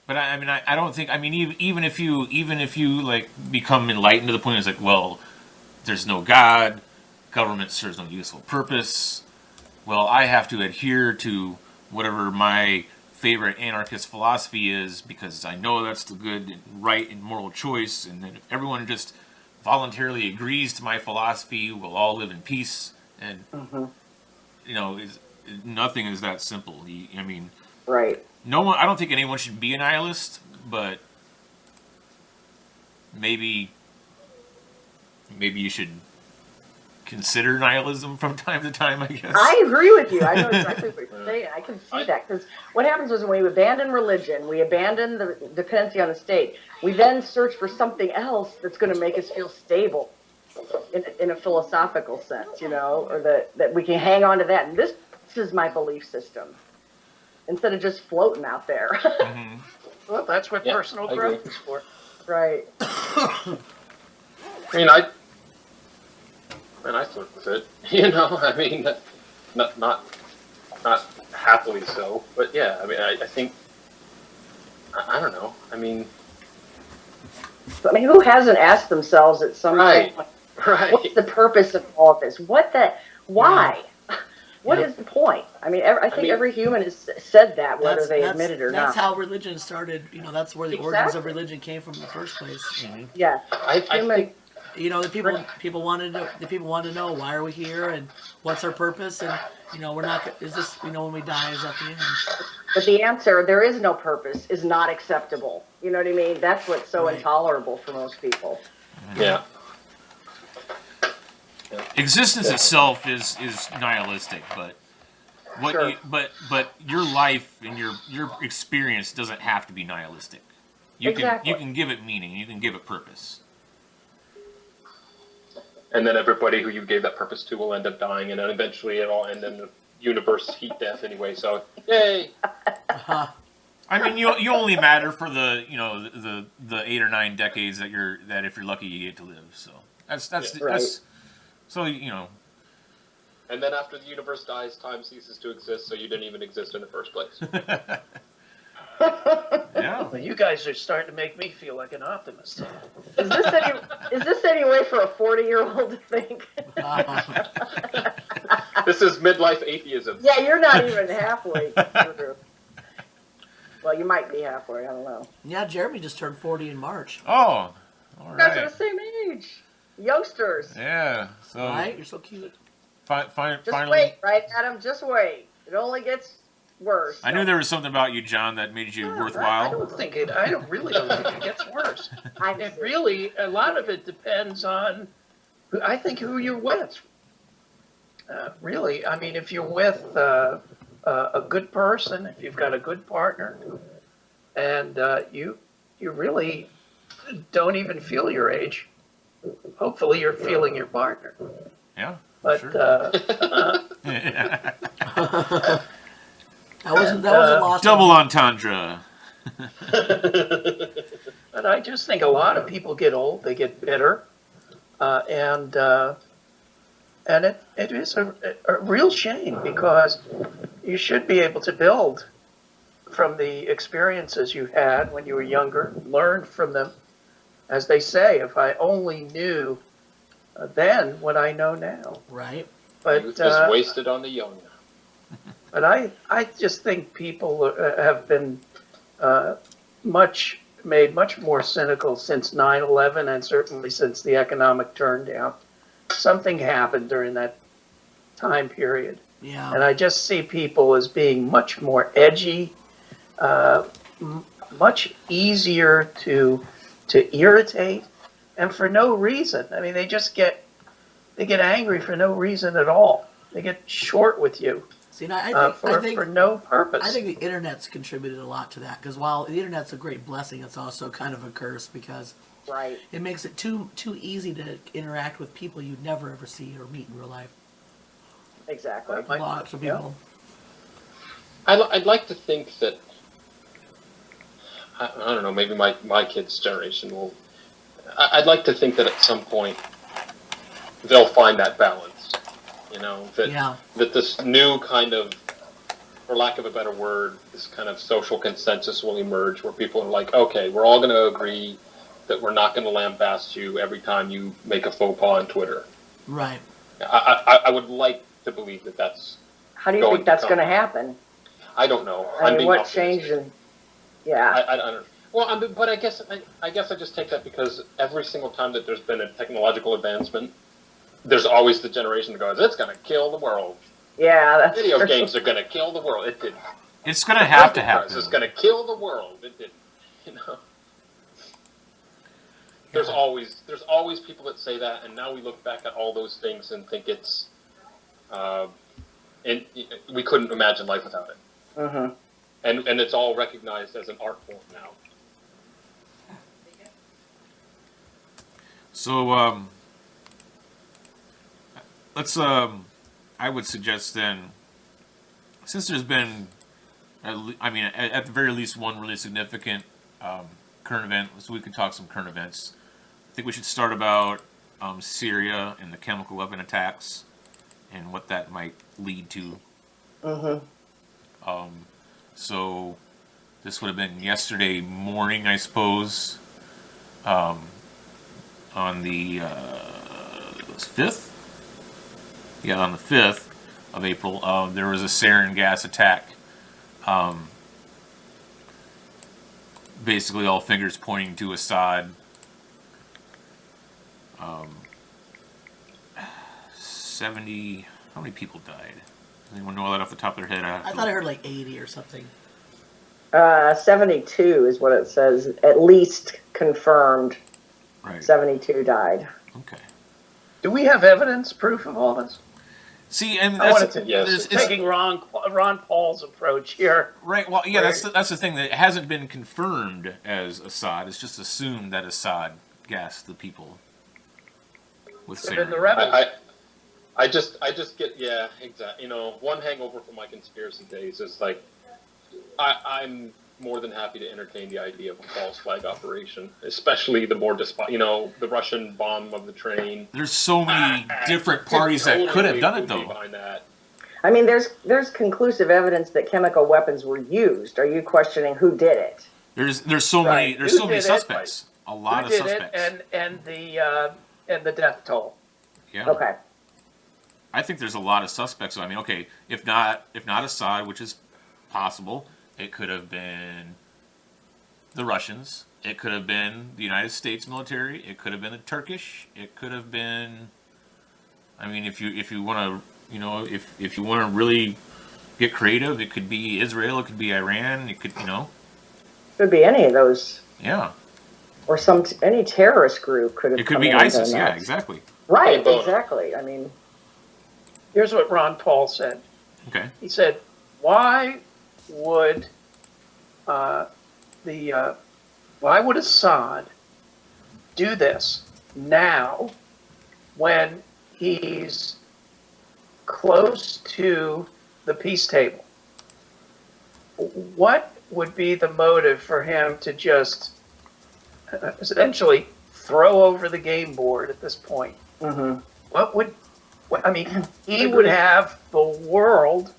But I mean, I don't think. I mean, even if you like become enlightened to the point, it's like, well, there's no God, government serves no useful purpose. Well, I have to adhere to whatever my favorite anarchist philosophy is because I know that's the good and right and moral choice. And then if everyone just voluntarily agrees to my philosophy, we'll all live in peace. And nothing is that simple. I mean, right. no one. I don't think anyone should be a nihilist, but maybe you should consider nihilism from time to time, I guess. I agree with you. I know exactly what you're saying. I can see that because what happens is when we abandon religion, we abandon the dependency on the state. We then search for something else that's going to make us feel stable in a philosophical sense, or that we can hang on to that. And this is my belief system instead of just floating out there. Mm-hmm. Well, that's what personal I growth agree. is for. Right. I mean, I flirt with it. I mean, not happily so, but yeah. I mean, I think I don't know. I mean, who hasn't asked themselves at some Right. point, right? what's the purpose of all of this? Why? What is the point? I mean, I think every human has said that, whether they admit it or that's not. how religion started. That's where the origins of Exactly. religion came from in the first place. Yeah. I think The people wanted to know why are we here and what's our purpose, and we're not. Is this when we die? Is that the end? But the answer, there is no purpose, is not acceptable. You know what I mean? That's what's so Right. intolerable for most people. yeah. Existence itself is nihilistic, but Sure. but your life and your experience doesn't have to be nihilistic. Exactly. You can give it meaning. You can give it purpose. And then everybody who you gave that purpose to will end up dying, and then eventually it'll end in the universe heat death anyway. So, yay! I mean, you only matter for the the 8 or 9 decades that if you're lucky you get to live. So that's Right. so And then after the universe dies, time ceases to exist, so you didn't even exist in the first place. Yeah. Well, you guys are starting to make me feel like an optimist. Is this any way for a 40-year-old to think? This is midlife atheism. Yeah, you're not even halfway through. Well, you might be halfway. I don't know. Yeah, Jeremy just turned 40 in March. Oh, all You guys are right. the same age. Youngsters. Yeah. So Right? You're so cute. Just finally, wait, right, Adam? Just wait. It only gets worse. I knew there was something about you, John, that made you I worthwhile. don't think it. I really don't think it gets worse. I It really, a lot of it depends on, I think, who you're with. Really, I mean, if you're with a good person, if you've got a good partner, and you really don't even feel your age. Hopefully, you're feeling your partner. Yeah. But Sure. That wasn't lost. Double entendre. But I just think a lot of people get old, they get bitter, and it is a real shame because you should be able to build from the experiences you had when you were younger, learn from them. As they say, if I only knew then what I know now. Right. But Youth is wasted on the young. But I just think people have been made much more cynical since 9/11 and certainly since the economic turndown. Something happened during that time period. Yeah. And I just see people as being much more edgy, much easier to irritate, and for no reason. I mean, they get angry for no reason at all. They get short with you See, now, I think for no purpose. I think the internet's contributed a lot to that, because while the internet's a great blessing, it's also kind of a curse, because Right. it makes it too easy to interact with people you'd never ever see or meet in real life. Exactly. Lots of people. I'd like to think that, I don't know, maybe my kids' generation will, I'd like to think that at some point they'll find that balance, that this new kind of, for lack of a better word, this kind of social consensus will emerge where people are like, okay, we're all going to agree that we're not going to lambaste you every time you make a faux pas on Twitter. Right. I would like to believe that that's How do you think that's going to happen? I don't know. I mean, what changed? Yeah. I don't know. Well, but I guess I just take that because every single time that there's been a technological advancement, there's always the generation that goes, "It's going to kill the world." Yeah, that's Video true. games are going to kill the world. It didn't. It's going to have to happen. It's going to kill the world. It didn't. There's always people that say that, and now we look back at all those things and think it's, and we couldn't imagine life without it. Mm-hmm. And it's all recognized as an art form now. So, let's, I would suggest then, since there's been, at the very least one really significant current event, so we could talk some current events. I think we should start about Syria and the chemical weapon attacks and what that might lead to. Mm-hmm. So this would have been yesterday morning, I suppose, on the 5th? Yeah, on the 5th of April, there was a sarin gas attack. Basically all fingers pointing to Assad. 70, how many people died? Does anyone know that off the top of their head? I thought I heard like 80 or something. 72 is what it says. At least confirmed. Right. 72 died. Okay. Do we have evidence, proof of all this? See, and I wanted that's to, yes. taking Ron Paul's approach here. right. Well, yeah, Right. that's the thing, that it hasn't been confirmed as Assad. It's just assumed that Assad gassed the people with Could have been the sarin. rebels. I just get, yeah, exactly. One hangover from my conspiracy days is like, I'm more than happy to entertain the idea of a false flag operation, especially the more the Russian bomb of the train. There's so many different parties that could have done it, though. Behind that. I mean, there's conclusive evidence that chemical weapons were used. Are you questioning who did it? There's so many Right. there's Who so many did it? suspects. A lot Who of did suspects. it, and the death toll. Yeah. Okay. I think there's a lot of suspects. I mean, okay, if not Assad, which is possible, it could have been the Russians. It could have been the United States military. It could have been the Turkish. It could have been. I mean, if you want to, if you want to really get creative, it could be Israel. It could be Iran. It could, Could be any of those, Yeah. or any terrorist group could have. It could come be in and ISIS. done Yeah, that. exactly. Right. Hey, Bono. Exactly. I mean, Here's what Ron Paul said. Okay. He said, "Why would why would Assad do this now when he's close to the peace table? What would be the motive for him to just essentially throw over the game board at this point? mhm. He would have the world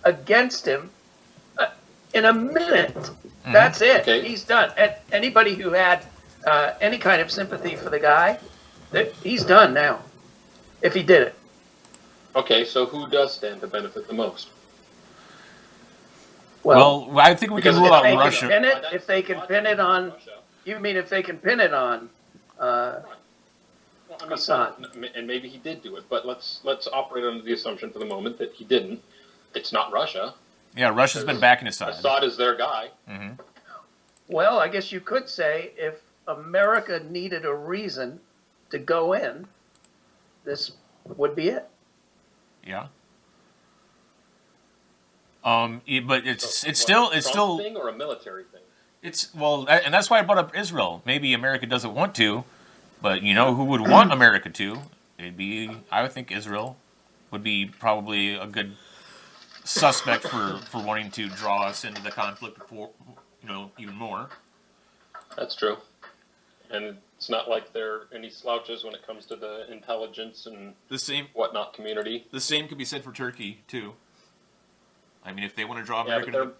against him in a minute. That's it. Okay. He's done. And anybody who had any kind of sympathy for the guy, he's done now. If he did it. Okay, so who does stand to benefit the most? Well, I think we can because rule if out they can Russia. pin it, if they can pin it on, you mean if they can pin it on, Well, I mean, Assad. and maybe he did do it, but let's operate under the assumption for the moment that he didn't. It's not Russia. Yeah, Russia's been backing Assad. Assad is their guy. Hmm. Well, I guess you could say if America needed a reason to go in, this would be it. Yeah. But it's What, still Trump thing or a military thing? and that's why I brought up Israel. Maybe America doesn't want to, but you know who would want America to? I would think Israel would be probably a good suspect for wanting to draw us into the conflict for, even more. That's true. And it's not like they're any slouches when it comes to the intelligence and The same whatnot community. the same could be said for Turkey too. I mean, if they want to draw Yeah, America, but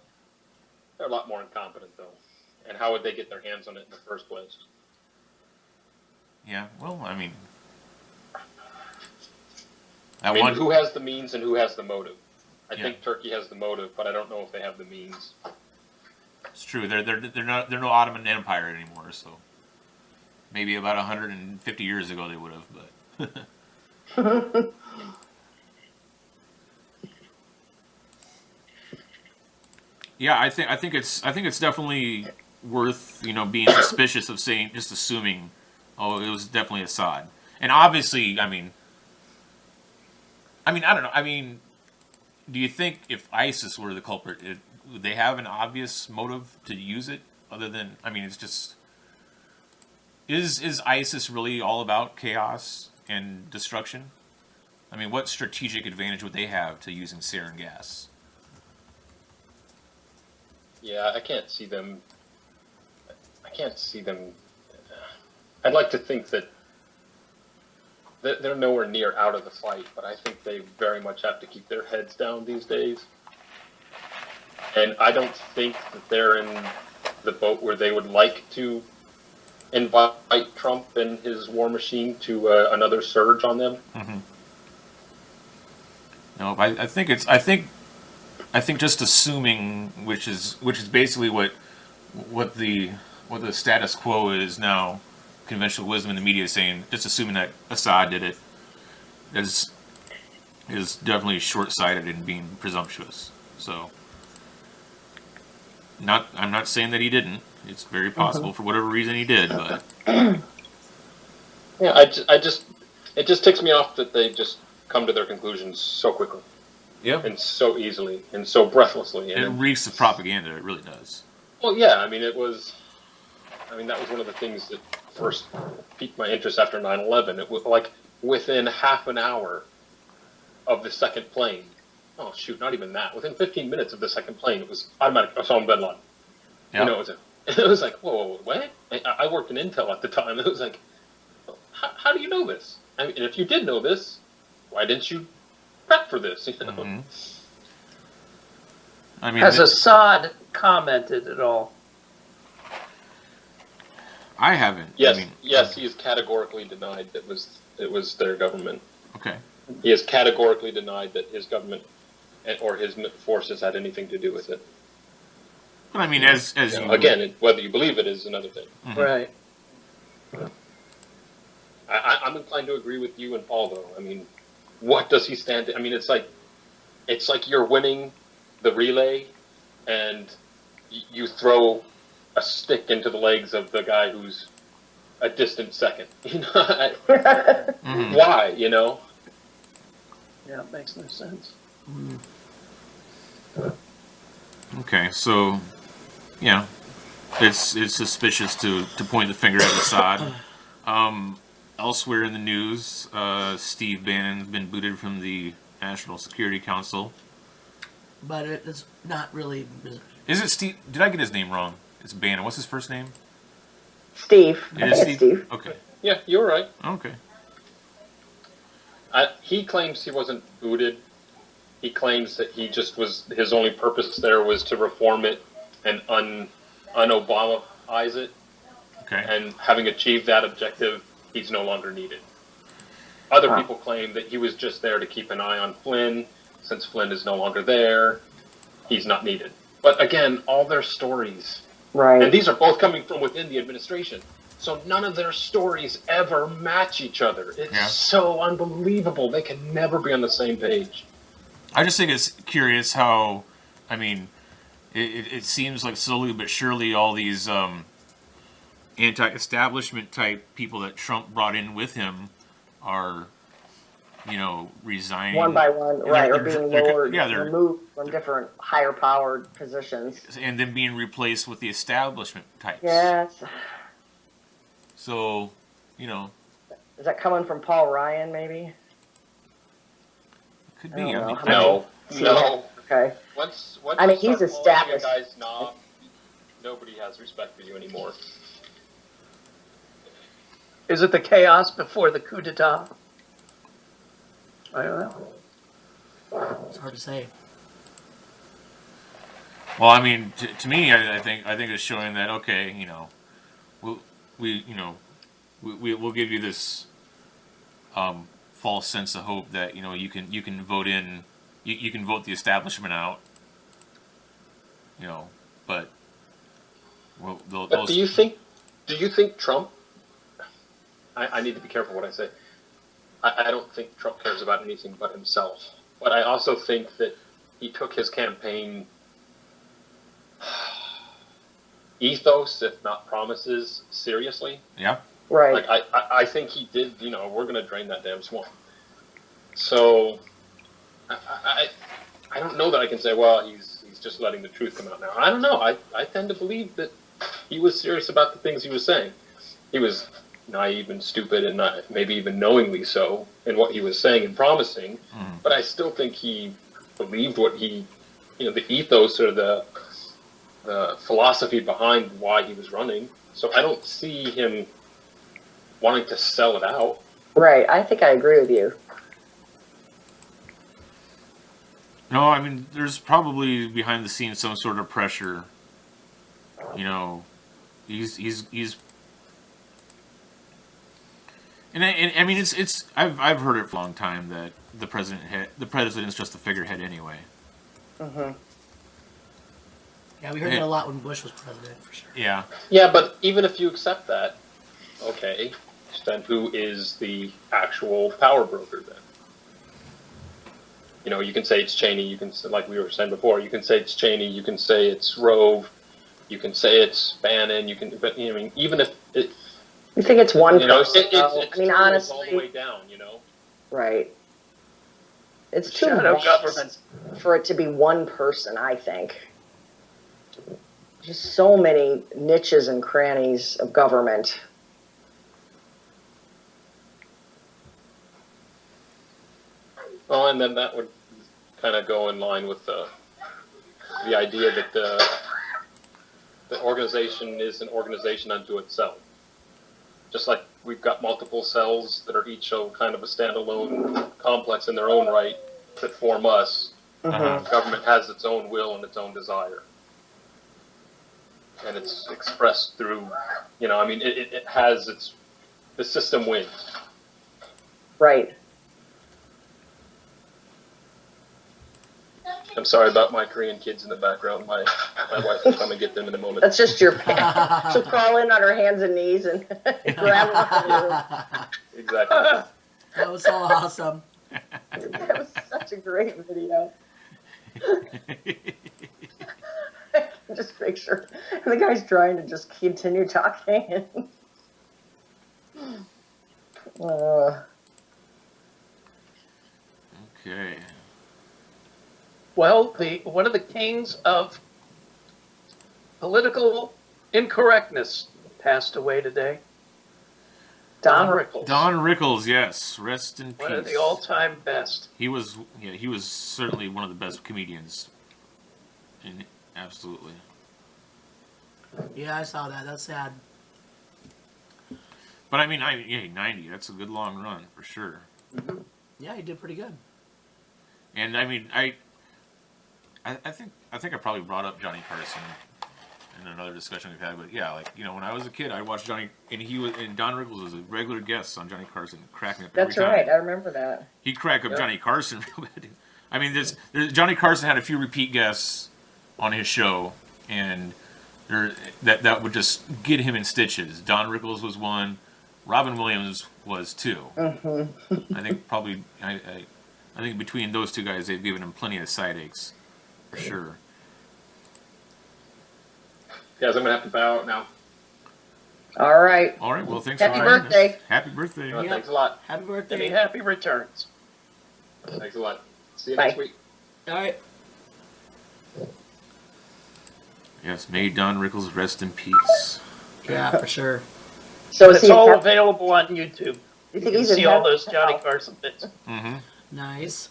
they're a lot more incompetent, though. And how would they get their hands on it in the first place? yeah. Well, I mean, I mean, who has the means and who has the motive? I Yeah. think Turkey has the motive, but I don't know if they have the means. It's true. They're no Ottoman Empire anymore. So maybe about 150 years ago they would have, but. Yeah, I think it's definitely worth being suspicious of just assuming, oh, it was definitely Assad, and obviously, I mean, I don't know. I mean, do you think if ISIS were the culprit, would they have an obvious motive to use it other than? I mean, it's just is ISIS really all about chaos and destruction? I mean, what strategic advantage would they have to using sarin gas? Yeah, I can't see them. I'd like to think that they're nowhere near out of the fight, but I think they very much have to keep their heads down these days. And I don't think that they're in the boat where they would like to invite Trump and his war machine to another surge on them. Mm-hmm. No, I think just assuming, which is basically what the status quo is now, conventional wisdom in the media is saying, just assuming that Assad did it is definitely short-sighted and being presumptuous. So, I'm not saying that he didn't. It's very possible for whatever reason he did, but Yeah, it just ticks me off that they just come to their conclusions so quickly. yeah, And so easily and so breathlessly. it reeks of propaganda. It really does. Well, yeah, that was one of the things that first piqued my interest after 9/11. It was like within half an hour of the second plane. Oh, shoot, not even that. Within 15 minutes of the second plane, it was automatic. Osama bin Laden. Yeah. It was like, whoa, what? I worked in Intel at the time. It was like, how do you know this? I mean, and if you did know this, why didn't you prep for this? Mm-hmm. I mean, Has Assad commented at all? I haven't. Yes, I mean, yes, he has categorically denied that it was their government. Okay. He has categorically denied that his government or his forces had anything to do with it. But I mean, as you Again, whether you believe it is another thing. Mhm. Right. I'm inclined to agree with you and Paul, though. I mean, what does he stand to? I mean, it's like you're winning the relay, and you throw a stick into the legs of the guy who's a distant second. Mhm. Why? Yeah, it makes no sense. Okay, so yeah, it's suspicious to point the finger at Assad. Elsewhere in the news, Steve Bannon's been booted from the National Security Council. But it is not really. Is it Steve? Did I get his name wrong? It's Bannon. What's his first name? Steve. It I is think it's Steve. Okay. Yeah, you're right. Okay. He claims he wasn't booted. He claims that he just was. His only purpose there was to reform it and un-Obama-ize it. Okay. And having achieved that objective, he's no longer needed. Other people claim that he was just there to keep an eye on Flynn. Since Flynn is no longer there, he's not needed. But again, all their stories, Right. and these are both coming from within the administration. So none of their stories ever match each other. It's Yeah. so unbelievable. They can never be on the same page. I just think it's curious how, I mean, it seems like slowly but surely all these anti-establishment type people that Trump brought in with him are, resigning. One by one, They're- right, or they're- being they're- lowered, yeah, they're- removed from different higher powered positions. and then being replaced with the establishment types. Yes. So, Is that coming from Paul Ryan, maybe? could I be. don't know. I mean, How No, See no. that? Okay. Once I mean, you he's start calling established. a guy snob, nobody has respect for you anymore. Is it the chaos before the coup d'etat? I don't know. It's hard to say. well, I mean, to me, I think it's showing that okay, we'll give you this false sense of hope that you can vote in, you can vote the establishment out, but But do you think Trump? I need to be careful what I say. I don't think Trump cares about anything but himself. But I also think that he took his campaign ethos, if not promises, seriously. yeah. Right. Like I think he did. We're going to drain that damn swamp. So I don't know that I can say, well, he's just letting the truth come out now. I don't know. I tend to believe that he was serious about the things he was saying. He was naive and stupid, and not, maybe even knowingly so, in what he was saying and promising. But I still think he believed what he, the ethos or the philosophy behind why he was running. So I don't see him wanting to sell it out. Right. I think I agree with you. No, I mean, there's probably behind the scenes some sort of pressure. He's. And I mean, it's I've heard it for a long time that the president's just a figurehead anyway. Mm-hmm. Yeah, we heard that a lot when Bush was president, for sure. Yeah. Yeah, but even if you accept that, okay, then who is the actual power broker then? You can say it's Cheney. You can, like we were saying before, you can say it's Cheney. You can say it's Rove. You can say it's Bannon. But I mean, even if it, You think it's one person? it's though? I mean, turtles all the way honestly, down. right. It's too Shadow vast government. for it to be one person, I think. Just so many niches and crannies of government. Oh, and then that would kind of go in line with the idea that the organization is an organization unto itself. Just like we've got multiple cells that are each kind of a standalone complex in their own right that form us. Uh-huh. Government has its own will and its own desire. And it's expressed through, it has the system wins. Right. I'm sorry about my Korean kids in the background. My wife will come and get them in a moment. That's just your pet. She'll crawl in on her hands and knees and grab one from the room. Exactly. That was so awesome. That was such a great video. Just make sure. And the guy's trying to just continue talking. Okay. Well, one of the kings of political incorrectness passed away today. Don Rickles. Don Rickles, yes. Rest in peace. One of the all-time best. He was certainly one of the best comedians. Absolutely. Yeah, I saw that. That's sad. But I mean, 90. That's a good long run for sure. Yeah, he did pretty good. And I mean, I think I probably brought up Johnny Carson in another discussion we've had. But yeah, when I was a kid, I watched Johnny, and Don Rickles was a regular guest on Johnny Carson, cracking up every That's time. right. I remember that. He'd crack up Johnny Carson real bad. I mean, Johnny Carson had a few repeat guests on his show, and that would just get him in stitches. Don Rickles was one. Robin Williams was two. Mm-hmm. I think probably I think between those two guys, they've given him plenty of side aches, for sure. Guys, I'm gonna have to bow out now. All right. All right. Well, thanks Happy for joining us. birthday. Happy birthday. No, Yeah. Thanks a lot. Happy Many birthday. happy returns. Thanks a lot. See you Bye. next week. All right. Yes. May Don Rickles rest in peace. Yeah, for sure. So is It's he? all You available on YouTube. You think can he's in see all heaven? those Johnny Carson bits. Mm-hmm. Nice.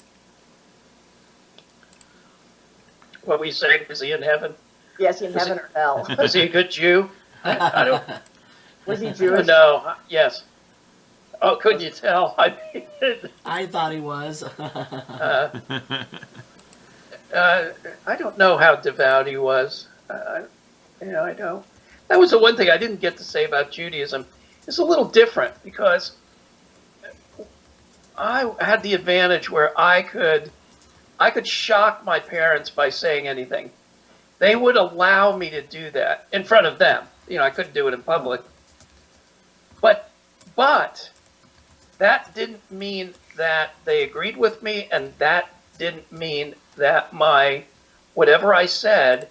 What we saying? Is he in heaven? Yes, in heaven or hell? Was he a good Jew? I don't Was he Jewish? know. Yes. Oh, couldn't you tell? I mean, I thought he was. I don't know how devout he was. I don't. That was the one thing I didn't get to say about Judaism. It's a little different because I had the advantage where I could shock my parents by saying anything. They would allow me to do that in front of them. I couldn't do it in public. But that didn't mean that they agreed with me, and that didn't mean that whatever I said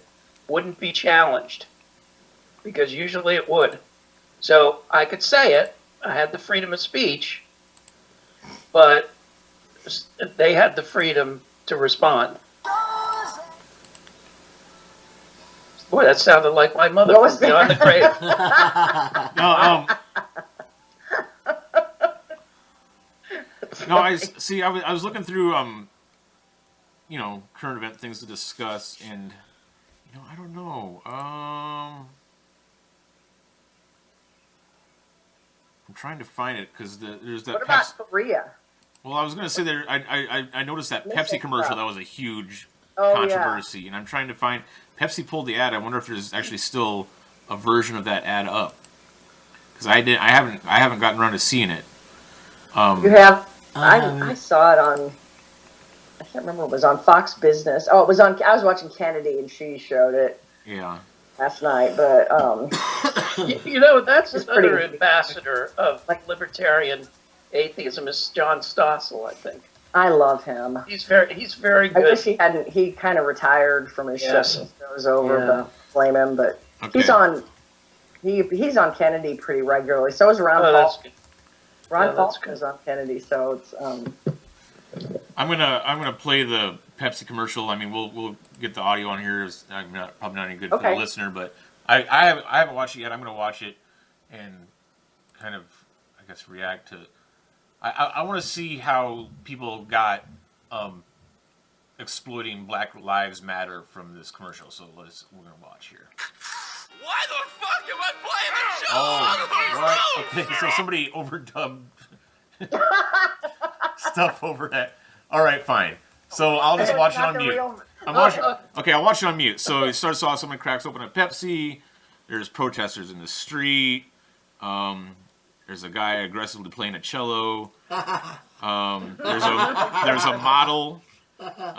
wouldn't be challenged, because usually it would. So I could say it. I had the freedom of speech, but they had the freedom to respond. Boy, that sounded like my mother What was from beyond the grave. No, no. I see. I was looking through current event things to discuss, and I don't know. I'm trying to find it because there's that. What about Korea? Well, I was going to say that I noticed that Missing Pepsi commercial stuff. that was a huge Oh, controversy, and I'm trying to find. Pepsi pulled the ad. I wonder if there's actually still a version of that ad up, because I haven't gotten around to seeing it. You have? I Um, saw it on. I can't remember. It was on Fox Business. Oh, it was on. I was watching Kennedy, and she showed it Yeah. last night. But That's It's another pretty- ambassador of libertarian atheism is John Stossel, I think. I love him. He's very I good. wish he hadn't. He kind of retired from his Yes. show. It was over. Yeah. But blame him. But Okay. he's on. He's on Kennedy pretty regularly. So is Ron Oh, that's Paul. good. Ron yeah, Paul that's good. is on Kennedy. So it's I'm gonna play the Pepsi commercial. I mean, we'll get the audio on here. It's probably not any good for Okay. the listener, but I haven't watched it yet. I'm gonna watch it and kind of, I guess, react to. I want to see how people got exploiting Black Lives Matter from this commercial. So we're gonna watch here. Why the fuck am I playing the show? Oh, what? Okay, so somebody overdubbed stuff over that. All right, fine. So I'll just watch it not on the mute. real- I'm watching. Okay, I'll watch it on mute. So it starts off. Someone cracks open a Pepsi. There's protesters in the street. There's a guy aggressively playing a cello. There's a model.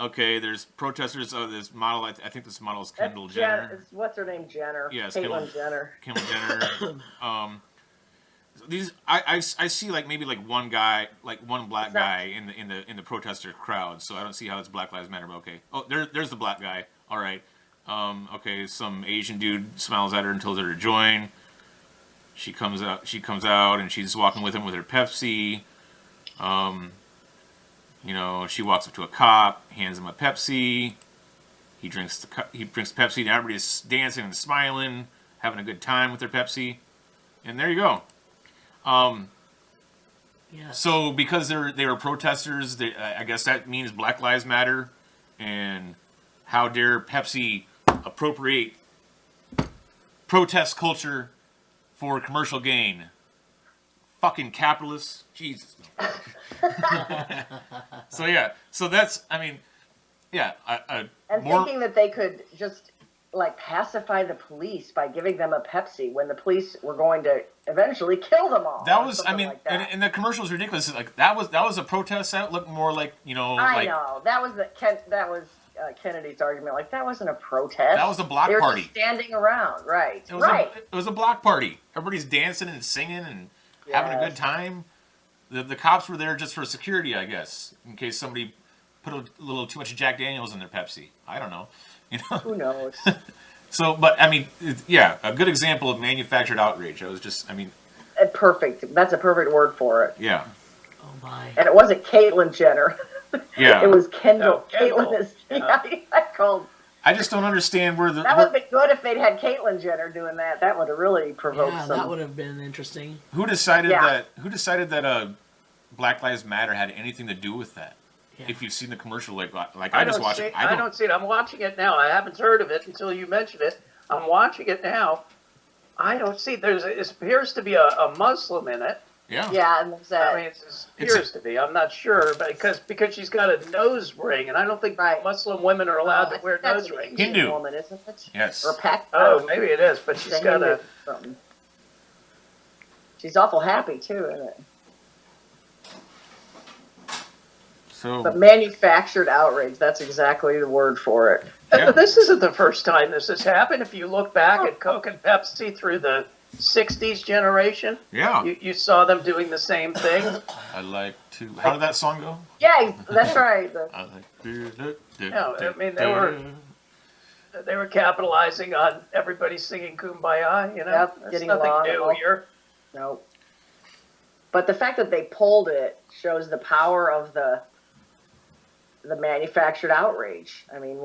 Okay, there's protesters. This model. I think this model is Kendall That's Jenner. what's her name? Jenner. Yes, Caitlyn Jenner. Kendall Jenner. These I see like maybe like one guy, like one black guy in the protester crowd. So I don't see how it's Black Lives Matter. But okay. Oh, there's the black guy. All right. Okay. Some Asian dude smiles at her and tells her to join. She comes out and she's walking with him with her Pepsi. She walks up to a cop, hands him a Pepsi. He drinks Pepsi, and everybody's dancing and smiling, having a good time with their Pepsi. And there you go. yes. So because they were protesters, I guess that means Black Lives Matter. And how dare Pepsi appropriate protest culture for commercial gain? Fucking capitalists. Jesus. So that's, I mean, yeah. And thinking that they could just like pacify the police by giving them a Pepsi when the police were going to eventually kill them all. That or was, I something mean, like that. and the commercial is ridiculous. Like that was a protest that looked more like I know that was Kennedy's argument. Like, that wasn't a protest. That was a block they were party. Just standing around, right? It was Right. it was a block party. Everybody's dancing and singing and having a Yes. good time. The cops were there just for security, I guess, in case somebody put a little too much Jack Daniels in their Pepsi. I don't know. Who knows? So, but I mean, yeah, a good example of manufactured outrage. I was just, I mean, Perfect. That's a perfect word for it. yeah, Oh my. And it wasn't Caitlyn Jenner. yeah. It was Kendall. No, Kendall. Caitlyn is. Yeah. Yeah, I called. I just don't understand where the That would have been good if they'd had Caitlyn Jenner doing that. That would have really provoked Yeah, some. that would have been interesting. who decided Yeah. that Black Lives Matter had anything to do with that. Yeah. If you've seen the commercial, like I just don't watched see, it. I don't see it. I'm watching it now. I haven't heard of it until you mentioned it. I'm watching it now. I don't see. It appears to be a Muslim in it. Yeah. Yeah, and there's that. I mean, it appears to be. I'm not sure, but because she's got a nose ring, and I don't think Right. Muslim women are allowed to wear That's nose an rings. Indian Hindu. woman, isn't it? Yes. Or Oh, maybe it is, but she's It's a got Hindu a. something. She's awful happy too, isn't it? So But manufactured outrage, that's exactly the word for it. yeah. This isn't the first time this has happened. If you look back at Coke and Pepsi through the '60s generation, Yeah. you saw them doing the same thing. I like to. How did that song go? Yeah, that's right. I like to. No, I mean, they were capitalizing on everybody singing "Kumbaya." You know, Yep, that's getting nothing along and new all. here. No. But the fact that they pulled it shows the power of the manufactured outrage. I mean,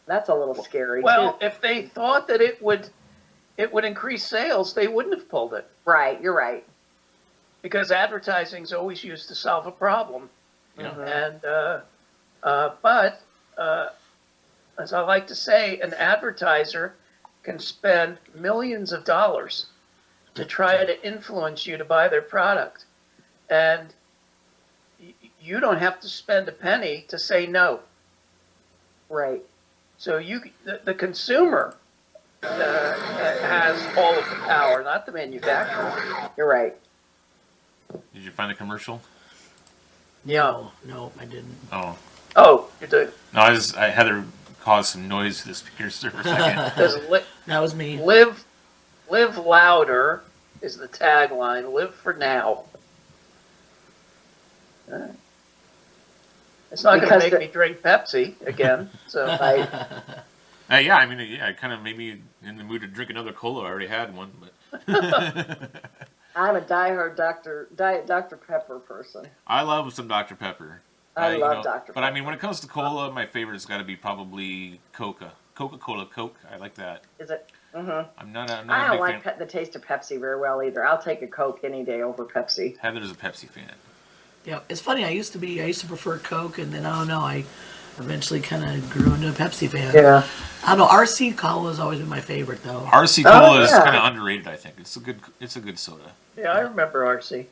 that's a little scary Well, too. if they thought that it would increase sales, they wouldn't have pulled it, Right, you're right. because advertising is always used to solve a problem. Yeah. And but as I like to say, an advertiser can spend millions of dollars to try to influence you to buy their product, and you don't have to spend a penny to say no. Right. So the consumer has all of the power, not the manufacturer. You're right. Did you find the commercial? No, I didn't. Oh Oh, you do. no, Heather caused some noise to the speakers there for a second. There's That was me. live louder is the tagline. Live for now. It's not going Because to make me drink Pepsi again. So Right. Yeah, I mean, yeah, I kind of maybe in the mood to drink another cola. I already had one, but I'm a diehard Dr. Pepper person. I love some Dr. Pepper. I you love know, Dr. But I Pepper. mean, when it comes to cola, my favorite's got to be probably Coca-Cola Coke. I like that. Is it? Mm-hmm. I'm not I a don't big like fan. the taste of Pepsi very well either. I'll take a Coke any day over Pepsi. Heather's a Pepsi fan. Yeah, it's funny. I used to prefer Coke, and then I don't know. I eventually kind of grew into a Pepsi fan. Yeah. I don't know. RC Cola has always been my favorite, though. RC Cola is yeah. kind of underrated. I think it's a good soda. yeah, I remember RC.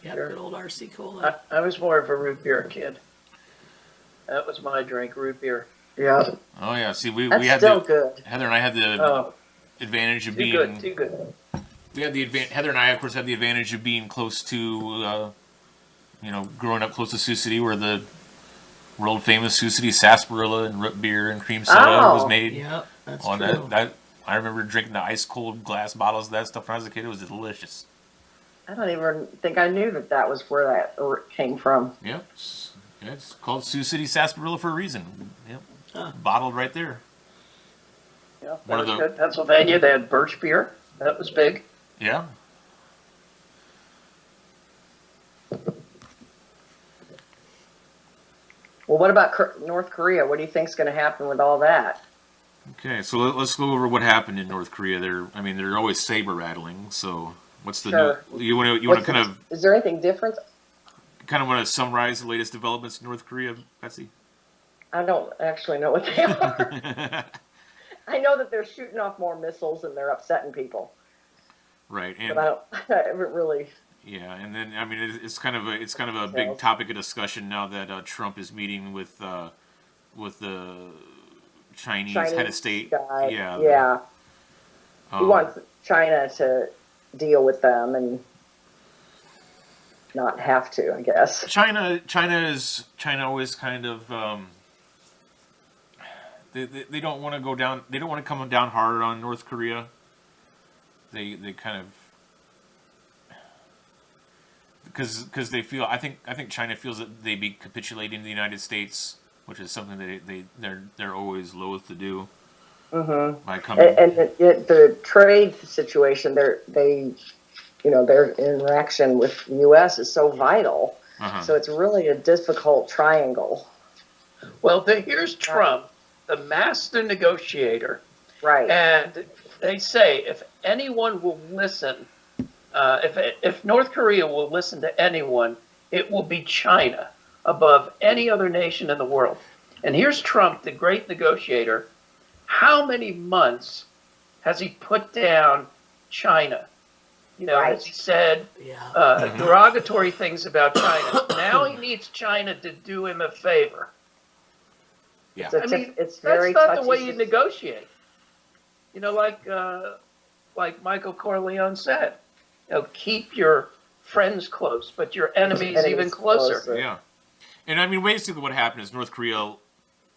Yeah, Sure. good old RC Cola. I was more of a root beer kid. That was my drink, root beer. Yeah. Oh yeah, see, we That's had still the good. Heather and I had the Oh, advantage of too being. good, too good. We had the Heather and I, of course, had the advantage of being close to, growing up close to Sioux City, where the world famous Sioux City sarsaparilla and root beer and cream soda was Oh. made. Yep, that's On true. that, I remember drinking the ice cold glass bottles of that stuff when I was a kid. It was delicious. I don't even think I knew that was where that came from. Yep, it's called Sioux City sarsaparilla for a reason. Yep, Huh. bottled right there. Yeah, One that of was the- good. Pennsylvania, they had birch beer. That was big. Yeah. Well, what about North Korea? What do you think's going to happen with all that? Okay, so let's go over what happened in North Korea. They're always saber rattling. So what's the Sure. you want to kind of Is there anything different? want to summarize the latest developments in North Korea, Betsy? I don't actually know what they are. I know that they're shooting off more missiles and they're upsetting people, Right, but and I haven't really. yeah, and then I mean it's kind of a big Details. topic of discussion now that Trump is meeting with the Chinese head of state. Guy. Yeah, Yeah. He um, wants China to deal with them and not have to, I guess. China always kind of they don't want to go down. They don't want to come down harder on North Korea. They kind of because they feel. I think China feels that they'd be capitulating to the United States, which is something that they're always loath to do. Mm-hmm. By coming And the trade situation, they their interaction with the U.S. is so vital. So it's really a difficult triangle. Well, here's Trump, the master negotiator. Right. And they say if anyone will listen, if North Korea will listen to anyone, it will be China above any other nation in the world. And here's Trump, the great negotiator. How many months has he put down China? Right. As he said Yeah. derogatory things about China. Now he needs China to do him a favor. Yeah. It's very that's not touchy. the way you negotiate. Like Michael Corleone said, keep your friends close, but your enemies even closer. Yeah. And I mean, basically, what happened is North Korea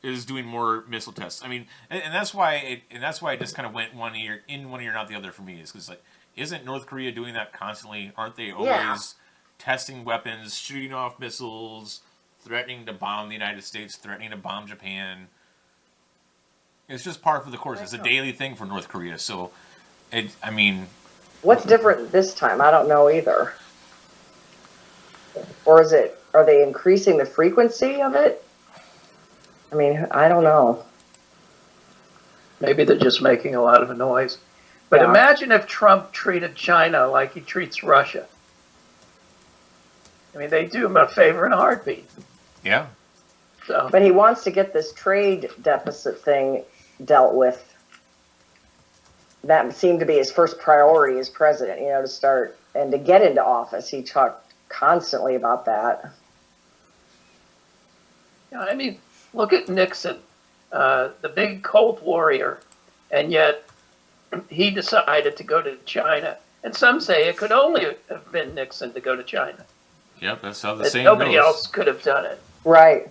is doing more missile tests. I mean, and that's why it just kind of went one ear in one ear and out the other for me. Is because isn't North Korea doing that constantly? Aren't they always testing weapons, shooting off missiles, threatening to bomb the United States, threatening to bomb Japan? It's just par for the course. It's a daily thing for North Korea. So, I mean, What's different this time? I don't know either. Or are they increasing the frequency of it? I mean, I don't know. Maybe they're just making a lot of noise. But Yeah. imagine if Trump treated China like he treats Russia. I mean, they do him a favor in a heartbeat. yeah. So, But he wants to get this trade deficit thing dealt with. That seemed to be his first priority as president, to start and to get into office. He talked constantly about that. I mean, look at Nixon, the big cold warrior, and yet he decided to go to China. And some say it could only have been Nixon to go to China. Yep, that's how the That saying nobody goes. else could have done it. Right.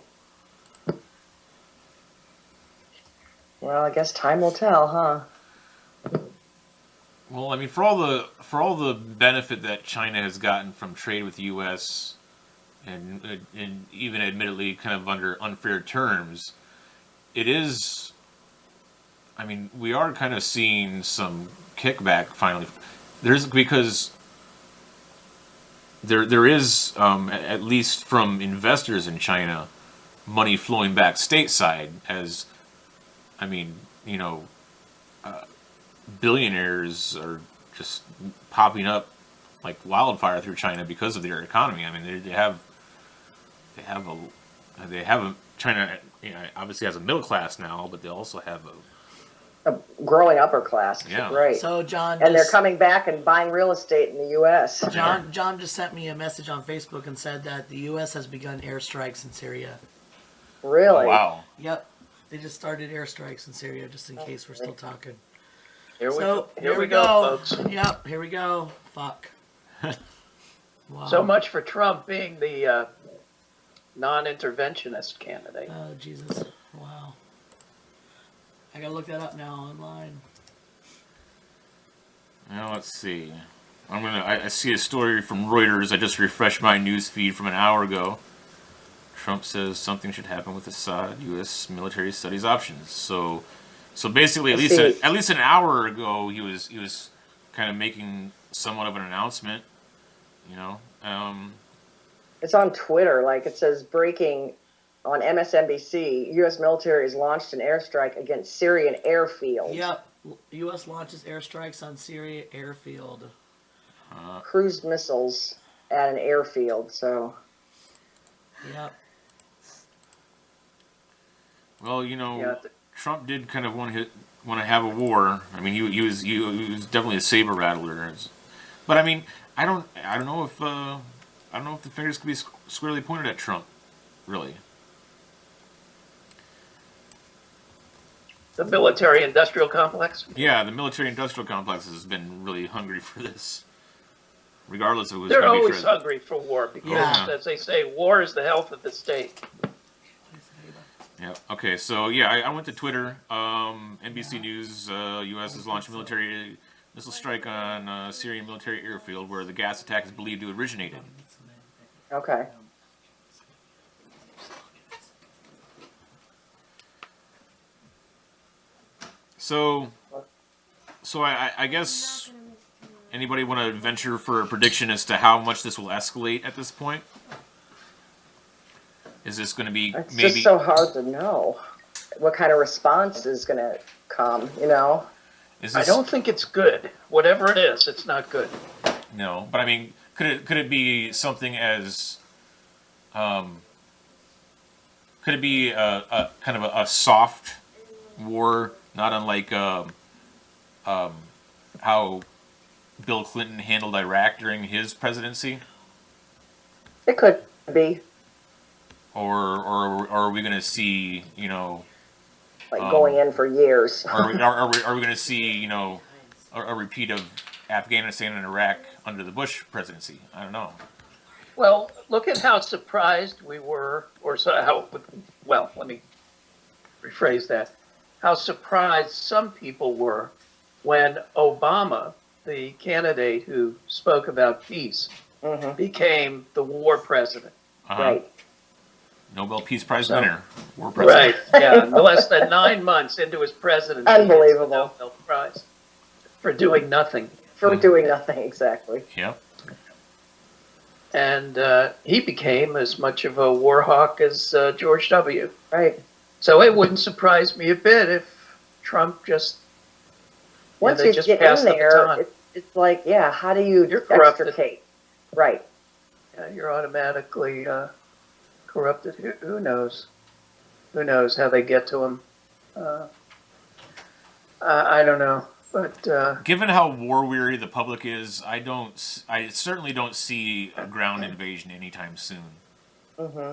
Well, I guess time will tell, huh? Well, I mean, for all the benefit that China has gotten from trade with the U.S. and even admittedly kind of under unfair terms, it is. I mean, we are kind of seeing some kickback finally. Because there is at least from investors in China money flowing back stateside as. I mean, billionaires are just popping up like wildfire through China because of their economy. I mean, they have a China. Obviously has a middle class now, but they also have A growing upper class. Yeah. Right. So John, And they're coming back and buying real estate in the U.S. John just sent me a message on Facebook and said that the U.S. has begun airstrikes in Syria. Really? Oh, wow. Yep, they just started airstrikes in Syria, just in case we're still talking. Here So we go, folks. Yep, here we go. Fuck. Wow. So much for Trump being the non-interventionist candidate. Oh Jesus! Wow. I gotta look that up now online. Now let's see. I see a story from Reuters. I just refreshed my news feed from an hour ago. Trump says something should happen with Assad. U.S. military studies options. So basically, at least an hour ago, he was kind of making somewhat of an announcement. It's on Twitter. Like it says, breaking on MSNBC, U.S. military has launched an airstrike against Syrian airfields. Yep. U.S. launches airstrikes on Syria airfield. Cruise missiles at an airfield. So Yep. Well, Trump did kind of want to have a war. I mean, he was definitely a saber rattler. But I mean, I don't know if the fingers could be squarely pointed at Trump, really. The military-industrial complex. Yeah, the military-industrial complex has been really hungry for this, regardless of who's They're going to be always president. hungry for war because, Yeah. as they say, war is the health of the state. Yeah. Okay. So yeah, I went to Twitter. NBC News: U.S. has launched a military missile strike on Syrian military airfield where the gas attack is believed to have originated. Okay. So I guess anybody want to venture for a prediction as to how much this will escalate at this point? Is this going to be It's maybe? just so hard to know what kind of response is going to come, you know? Is I this, don't think it's good. Whatever it is, it's not good. No, but I mean, could it be something as could it be a kind of a soft war, not unlike how Bill Clinton handled Iraq during his presidency? It could be Or are we going to see, like going in for years. are we going to see, a repeat of Afghanistan and Iraq under the Bush presidency? I don't know. Well, look at how surprised we were, let me rephrase that. How surprised some people were when Obama, the candidate who spoke about peace, became the war president. Uh-huh. Right. Nobel Peace Prize winner, war president. Right, yeah. Less than 9 months into his presidency, he gets the Unbelievable. Nobel Prize for doing nothing. For doing nothing, exactly. Yeah. And he became as much of a war hawk as George W. Right. So it wouldn't surprise me a bit if Trump just Once they you just get passed in the there, baton. it's like, yeah, how do you You're corrupted. extricate? Right. You're automatically corrupted. Who knows? Who knows how they get to him? I don't know. But Given how war weary the public is, I certainly don't see a ground invasion anytime soon,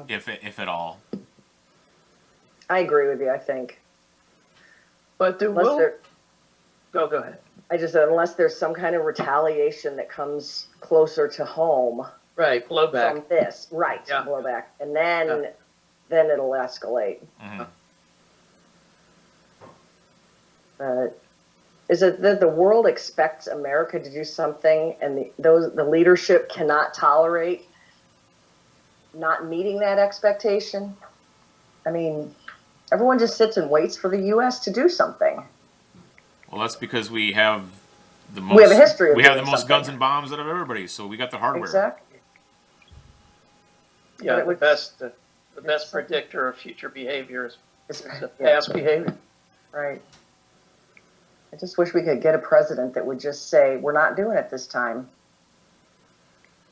if at all. I agree with you, I think. there Unless will there, go ahead. I just said, unless there's some kind of retaliation that comes closer to home Right, blowback. from this. Right. Yeah. Blowback. And then it'll escalate. Is it that the world expects America to do something and the leadership cannot tolerate not meeting that expectation? I mean, everyone just sits and waits for the U.S. to do something. Well, that's because we have the most. We have a history of We have the doing most something. guns and bombs out of everybody, so we got the hardware. Exactly. Yeah, But it the would- best predictor of future behavior is the Yeah, past behavior. right. I just wish we could get a president that would just say, we're not doing it this time.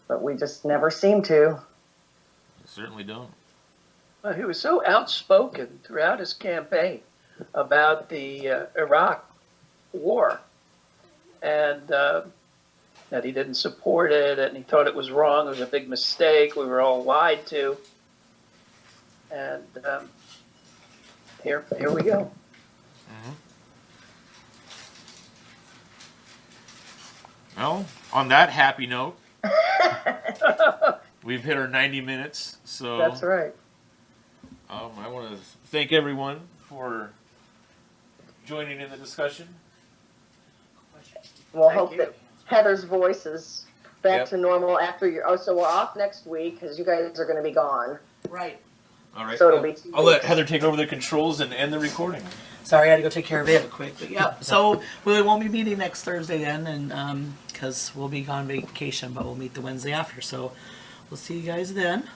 But we just never seem to. Certainly don't. Well, he was so outspoken throughout his campaign about the Iraq war, and that he didn't support it, and he thought it was wrong. It was a big mistake. We were all lied to, and here we go. Well, on that happy note, we've hit our 90 minutes. So That's right. I want to thank everyone for joining in the discussion. We'll Thank hope you. that Heather's voice is back Yep. to normal after your. Oh, so we're off next week because you guys are going to be gone. Right. All right. So it'll be 2 I'll let weeks. Heather take over the controls and end the recording. Sorry, I had to go take care of Ava quick. But yeah, so we won't be meeting next Thursday then, and because we'll be on vacation, but we'll meet the Wednesday after. So we'll see you guys then.